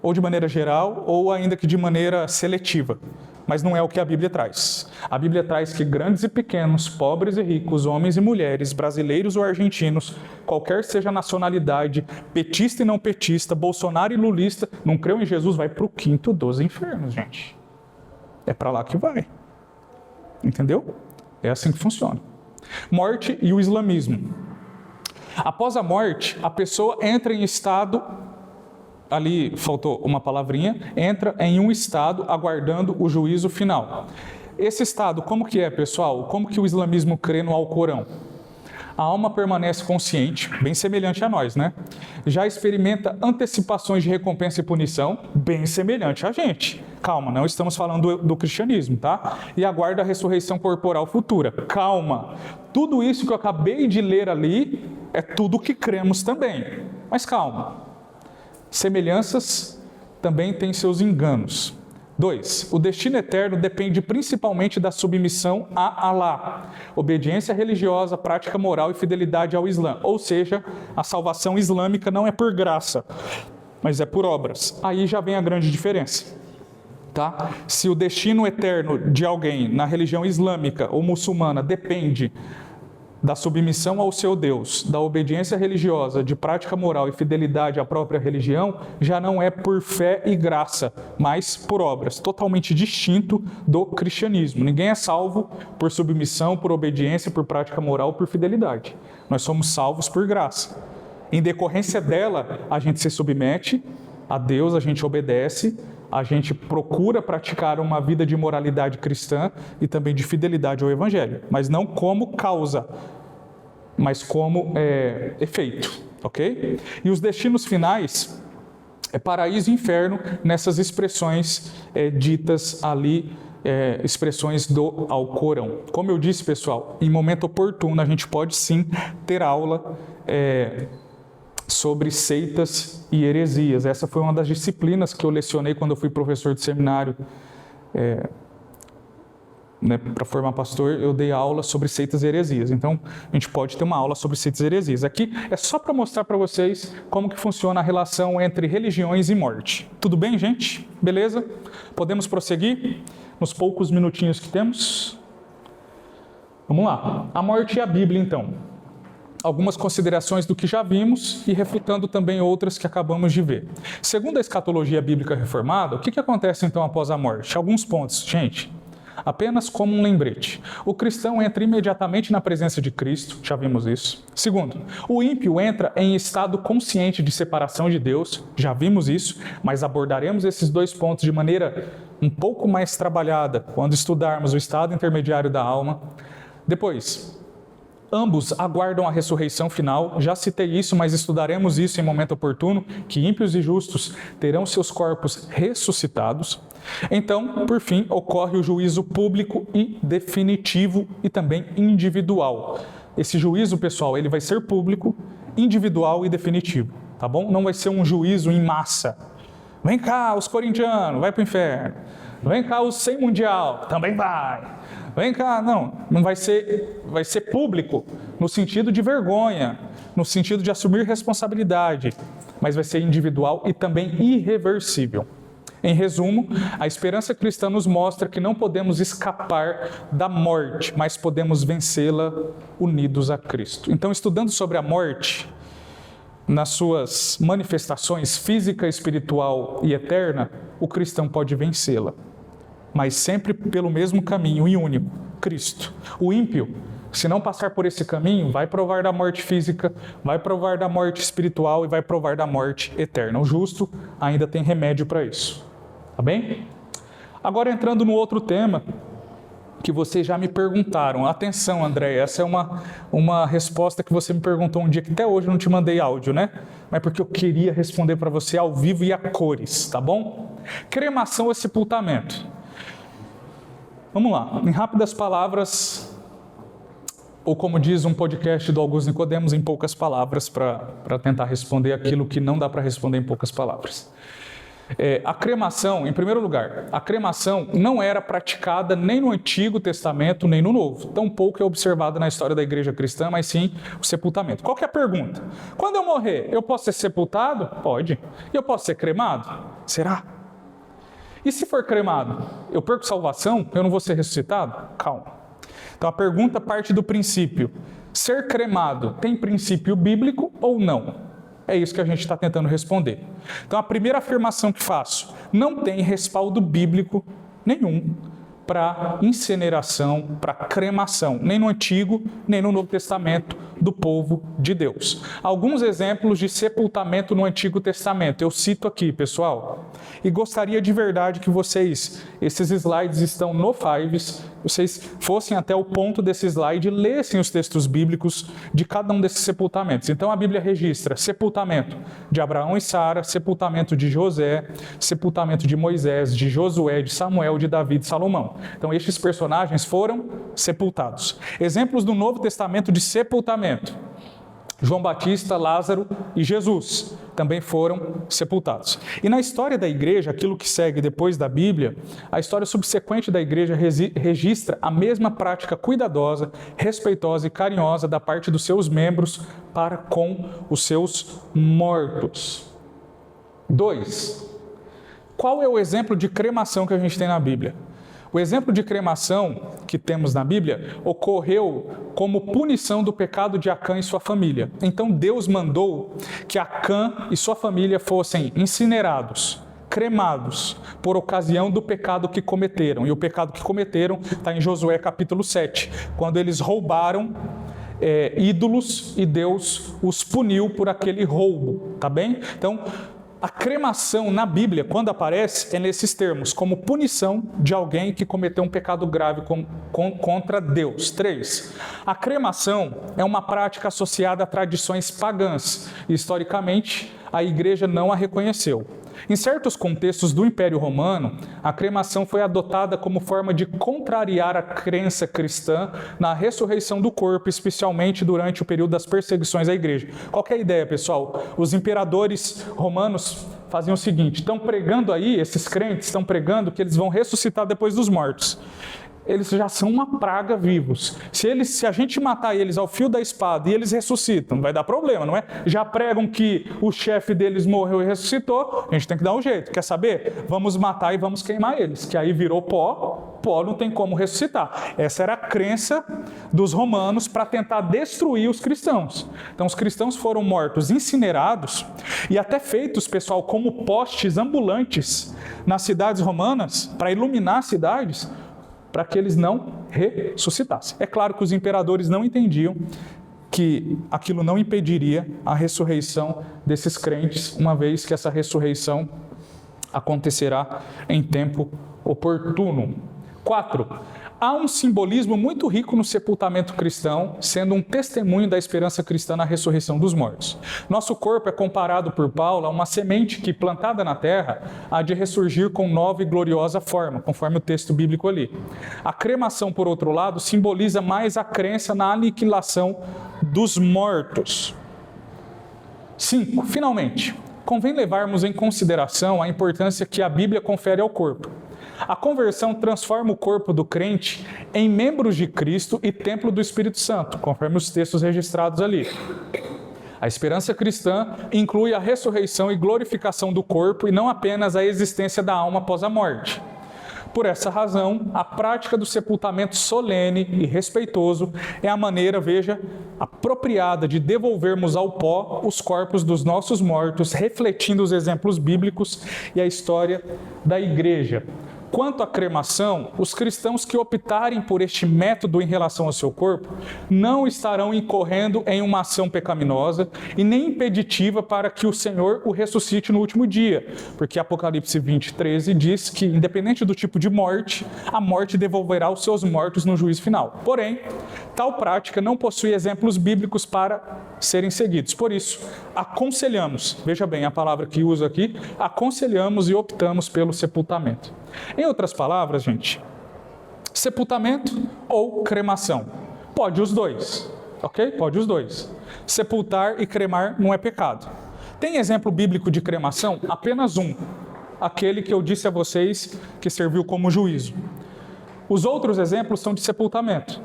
A: ou de maneira geral, ou ainda que de maneira seletiva. Mas não é o que a Bíblia traz. A Bíblia traz que grandes e pequenos, pobres e ricos, homens e mulheres, brasileiros ou argentinos, qualquer seja a nacionalidade, petista e não petista, bolsonaro e lulista, não creu em Jesus, vai para o quinto dos infernos, gente. É para lá que vai. Entendeu? É assim que funciona. Morte e o islamismo. Após a morte, a pessoa entra em estado, ali faltou uma palavrinha, entra em um estado aguardando o juízo final. Esse estado, como que é, pessoal? Como que o islamismo crê no Alcorão? A alma permanece consciente, bem semelhante a nós, né? Já experimenta antecipações de recompensa e punição, bem semelhante a gente. Calma, não estamos falando do cristianismo, tá? E aguarda a ressurreição corporal futura. Calma. Tudo isso que eu acabei de ler ali é tudo que cremos também. Mas calma. Semelhanças também têm seus enganos. 2. O destino eterno depende principalmente da submissão a Alá, obediência religiosa, prática moral e fidelidade ao Islã. Ou seja, a salvação islâmica não é por graça, mas é por obras. Aí já vem a grande diferença. Tá? Se o destino eterno de alguém na religião islâmica ou muçulmana depende da submissão ao seu Deus, da obediência religiosa, de prática moral e fidelidade à própria religião, já não é por fé e graça, mas por obras, totalmente distinto do cristianismo. Ninguém é salvo por submissão, por obediência, por prática moral, por fidelidade. Nós somos salvos por graça. Em decorrência dela, a gente se submete a Deus, a gente obedece a gente procura praticar uma vida de moralidade cristã e também de fidelidade ao Evangelho, mas não como causa, mas como efeito, ok? E os destinos finais é paraíso e inferno nessas expressões ditas ali, expressões do Alcorão. Como eu disse, pessoal, em momento oportuno a gente pode sim ter aula sobre seitas e heresias. Essa foi uma das disciplinas que eu lecionei quando eu fui professor de seminário. Para formar pastor, eu dei aula sobre seitas e heresias. Então, a gente pode ter uma aula sobre seitas e heresias. Aqui é só para mostrar para vocês como que funciona a relação entre religiões e morte. Tudo bem, gente? Beleza? Podemos prosseguir nos poucos minutinhos que temos? Vamos lá. A morte e a Bíblia, então. Algumas considerações do que já vimos e refutando também outras que acabamos de ver. Segundo a escatologia bíblica reformada, o que acontece então após a morte? Alguns pontos, gente. Apenas como um lembrete. O cristão entra imediatamente na presença de Cristo, já vimos isso. Segundo, o ímpio entra em estado consciente de separação de Deus, já vimos isso, mas abordaremos esses dois pontos de maneira um pouco mais trabalhada quando estudarmos o estado intermediário da alma. Depois, ambos aguardam a ressurreição final. Já citei isso, mas estudaremos isso em momento oportuno, que ímpios e justos terão seus corpos ressuscitados. Então, por fim, ocorre o juízo público e definitivo e também individual. Esse juízo, pessoal, ele vai ser público, individual e definitivo, tá bom? Não vai ser um juízo em massa. Vem cá, os corintianos, vai para o inferno. Vem cá, o 100 mundial, também vai. Vem cá, não vai ser público, no sentido de vergonha, no sentido de assumir responsabilidade, mas vai ser individual e também irreversível. Em resumo, a esperança cristã nos mostra que não podemos escapar da morte, mas podemos vencê-la unidos a Cristo. Então, estudando sobre a morte, nas suas manifestações física, espiritual e eterna, o cristão pode vencê-la, mas sempre pelo mesmo caminho e único, Cristo. O ímpio, se não passar por esse caminho, vai provar da morte física, vai provar da morte espiritual e vai provar da morte eterna. O justo ainda tem remédio para isso. Tá bem? Agora entrando no outro tema que vocês já me perguntaram. Atenção, André, essa é uma resposta que você me perguntou um dia, que até hoje eu não te mandei áudio, né? Mas porque eu queria responder para você ao vivo e a cores, tá bom? Cremação ou sepultamento? Vamos lá, em rápidas palavras, ou como diz um podcast do Augusto Nicodemos, em poucas palavras, para tentar responder aquilo que não dá para responder em poucas palavras. A cremação, em primeiro lugar, a cremação não era praticada nem no Antigo Testamento, nem no Novo. Tampouco é observada na história da igreja cristã, mas sim o sepultamento. Qual que é a pergunta? Quando eu morrer, eu posso ser sepultado? Pode. E eu posso ser cremado? Será? E se for cremado, eu perco salvação? Eu não vou ser ressuscitado? Calma. Então a pergunta parte do princípio: ser cremado tem princípio bíblico ou não? É isso que a gente está tentando responder. Então, a primeira afirmação que faço: não tem respaldo bíblico nenhum para incineração, para cremação, nem no Antigo, nem no Novo Testamento do povo de Deus. Alguns exemplos de sepultamento no Antigo Testamento, eu cito aqui, pessoal, e gostaria de verdade que vocês, esses slides estão no Fives, vocês fossem até o ponto desse slide e lessem os textos bíblicos de cada um desses sepultamentos. Então a Bíblia registra sepultamento de Abraão e Sara, sepultamento de José, sepultamento de Moisés, de Josué, de Samuel, de Davi, de Salomão. Então estes personagens foram sepultados. Exemplos do Novo Testamento de sepultamento: João Batista, Lázaro e Jesus também foram sepultados. E na história da igreja, aquilo que segue depois da Bíblia, a história subsequente da igreja registra a mesma prática cuidadosa, respeitosa e carinhosa da parte dos seus membros para com os seus mortos. 2. Qual é o exemplo de cremação que a gente tem na Bíblia? O exemplo de cremação que temos na Bíblia ocorreu como punição do pecado de Acã e sua família. Então Deus mandou que Acã e sua família fossem incinerados, cremados, por ocasião do pecado que cometeram. E o pecado que cometeram está em Josué capítulo 7, quando eles roubaram ídolos e Deus os puniu por aquele roubo, tá bem? Então, A cremação na Bíblia, quando aparece, é nesses termos, como punição de alguém que cometeu um pecado grave contra Deus. 3. A cremação é uma prática associada a tradições pagãs. E, historicamente, a igreja não a reconheceu. Em certos contextos do Império Romano, a cremação foi adotada como forma de contrariar a crença cristã na ressurreição do corpo, especialmente durante o período das perseguições à igreja. Qual que é a ideia, pessoal? Os imperadores romanos faziam o seguinte: estão pregando aí, esses crentes estão pregando que eles vão ressuscitar depois dos mortos. Eles já são uma praga vivos. Se a gente matar eles ao fio da espada e eles ressuscitam, vai dar problema, não é? Já pregam que o chefe deles morreu e ressuscitou, a gente tem que dar um jeito. Quer saber? Vamos matar e vamos queimar eles, que aí virou pó, pó não tem como ressuscitar. Essa era a crença dos romanos para tentar destruir os cristãos. Então os cristãos foram mortos, incinerados e até feitos, pessoal, como postes ambulantes nas cidades romanas, para iluminar as cidades, para que eles não ressuscitassem. É claro que os imperadores não entendiam que aquilo não impediria a ressurreição desses crentes, uma vez que essa ressurreição acontecerá em tempo oportuno. 4. Há um simbolismo muito rico no sepultamento cristão, sendo um testemunho da esperança cristã na ressurreição dos mortos. Nosso corpo é comparado por Paulo a uma semente que, plantada na terra, há de ressurgir com nova e gloriosa forma, conforme o texto bíblico ali. A cremação, por outro lado, simboliza mais a crença na aniquilação dos mortos. 5. Finalmente, convém levarmos em consideração a importância que a Bíblia confere ao corpo. A conversão transforma o corpo do crente em membros de Cristo e templo do Espírito Santo, conforme os textos registrados ali. A esperança cristã inclui a ressurreição e glorificação do corpo e não apenas a existência da alma após a morte. Por essa razão, a prática do sepultamento solene e respeitoso é a maneira, veja, apropriada de devolvermos ao pó os corpos dos nossos mortos, refletindo os exemplos bíblicos e a história da igreja. Quanto à cremação, os cristãos que optarem por este método em relação ao seu corpo não estarão incorrendo em uma ação pecaminosa e nem impeditiva para que o Senhor o ressuscite no último dia, porque Apocalipse 20:13 diz que, independente do tipo de morte, a morte devolverá os seus mortos no juízo final. Porém, tal prática não possui exemplos bíblicos para serem seguidos. Por isso, aconselhamos, veja bem a palavra que uso aqui, aconselhamos e optamos pelo sepultamento. Em outras palavras, gente, sepultamento ou cremação? Pode os dois, ok? Pode os dois. Sepultar e cremar não é pecado. Tem exemplo bíblico de cremação? Apenas um. Aquele que eu disse a vocês que serviu como juízo. Os outros exemplos são de sepultamento.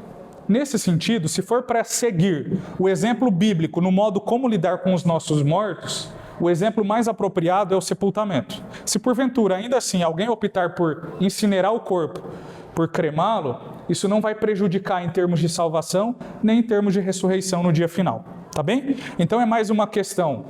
A: Nesse sentido, se for para seguir o exemplo bíblico no modo como lidar com os nossos mortos, o exemplo mais apropriado é o sepultamento. Se porventura, ainda assim, alguém optar por incinerar o corpo, por cremá-lo, isso não vai prejudicar em termos de salvação, nem em termos de ressurreição no dia final. Tá bem? Então é mais uma questão,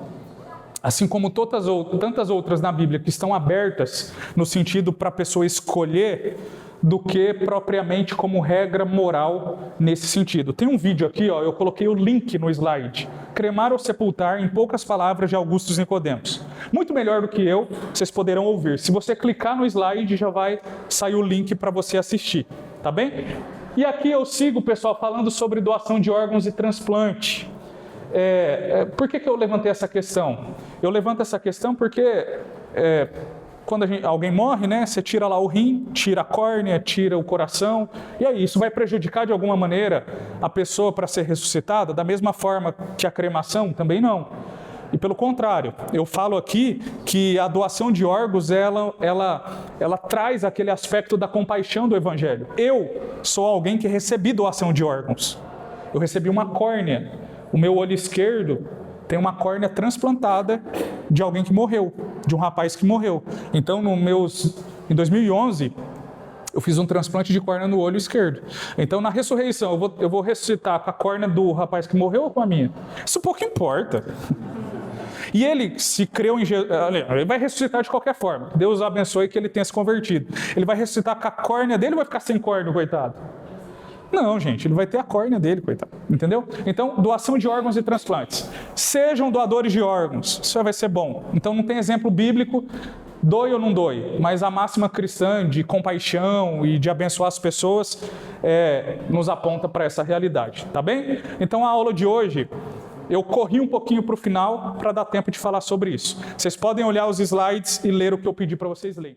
A: assim como tantas outras na Bíblia, que estão abertas no sentido para a pessoa escolher, do que propriamente como regra moral nesse sentido. Tem um vídeo aqui, ó, eu coloquei o link no slide. Cremar ou sepultar, em poucas palavras, de Augusto Nicodemos. Muito melhor do que eu, vocês poderão ouvir. Se você clicar no slide, já vai sair o link para você assistir, tá bem? E aqui eu sigo, pessoal, falando sobre doação de órgãos e transplante. Por que eu levantei essa questão? Eu levanto essa questão porque... quando alguém morre, né, você tira lá o rim, tira a córnea, tira o coração, e aí isso vai prejudicar de alguma maneira a pessoa para ser ressuscitada? Da mesma forma que a cremação? Também não. E pelo contrário, eu falo aqui que a doação de órgãos, ela traz aquele aspecto da compaixão do Evangelho. Eu sou alguém que recebi doação de órgãos. Eu recebi uma córnea. O meu olho esquerdo tem uma córnea transplantada de alguém que morreu, de um rapaz que morreu. Então, em 2011, eu fiz um transplante de córnea no olho esquerdo. Então, na ressurreição, eu vou ressuscitar com a córnea do rapaz que morreu ou com a minha? Isso pouco importa. E ele, se creu em Jesus, ele vai ressuscitar de qualquer forma. Deus abençoe que ele tenha se convertido. Ele vai ressuscitar com a córnea dele ou vai ficar sem córnea, coitado? Não, gente, ele vai ter a córnea dele, coitado. Entendeu? Então, doação de órgãos e transplantes. Sejam doadores de órgãos, isso vai ser bom. Então, não tem exemplo bíblico, doe ou não doe, mas a máxima cristã de compaixão e de abençoar as pessoas nos aponta para essa realidade, tá bem? Então, a aula de hoje, eu corri um pouquinho para o final para dar tempo de falar sobre isso. Vocês podem olhar os slides e ler o que eu pedi para vocês lerem.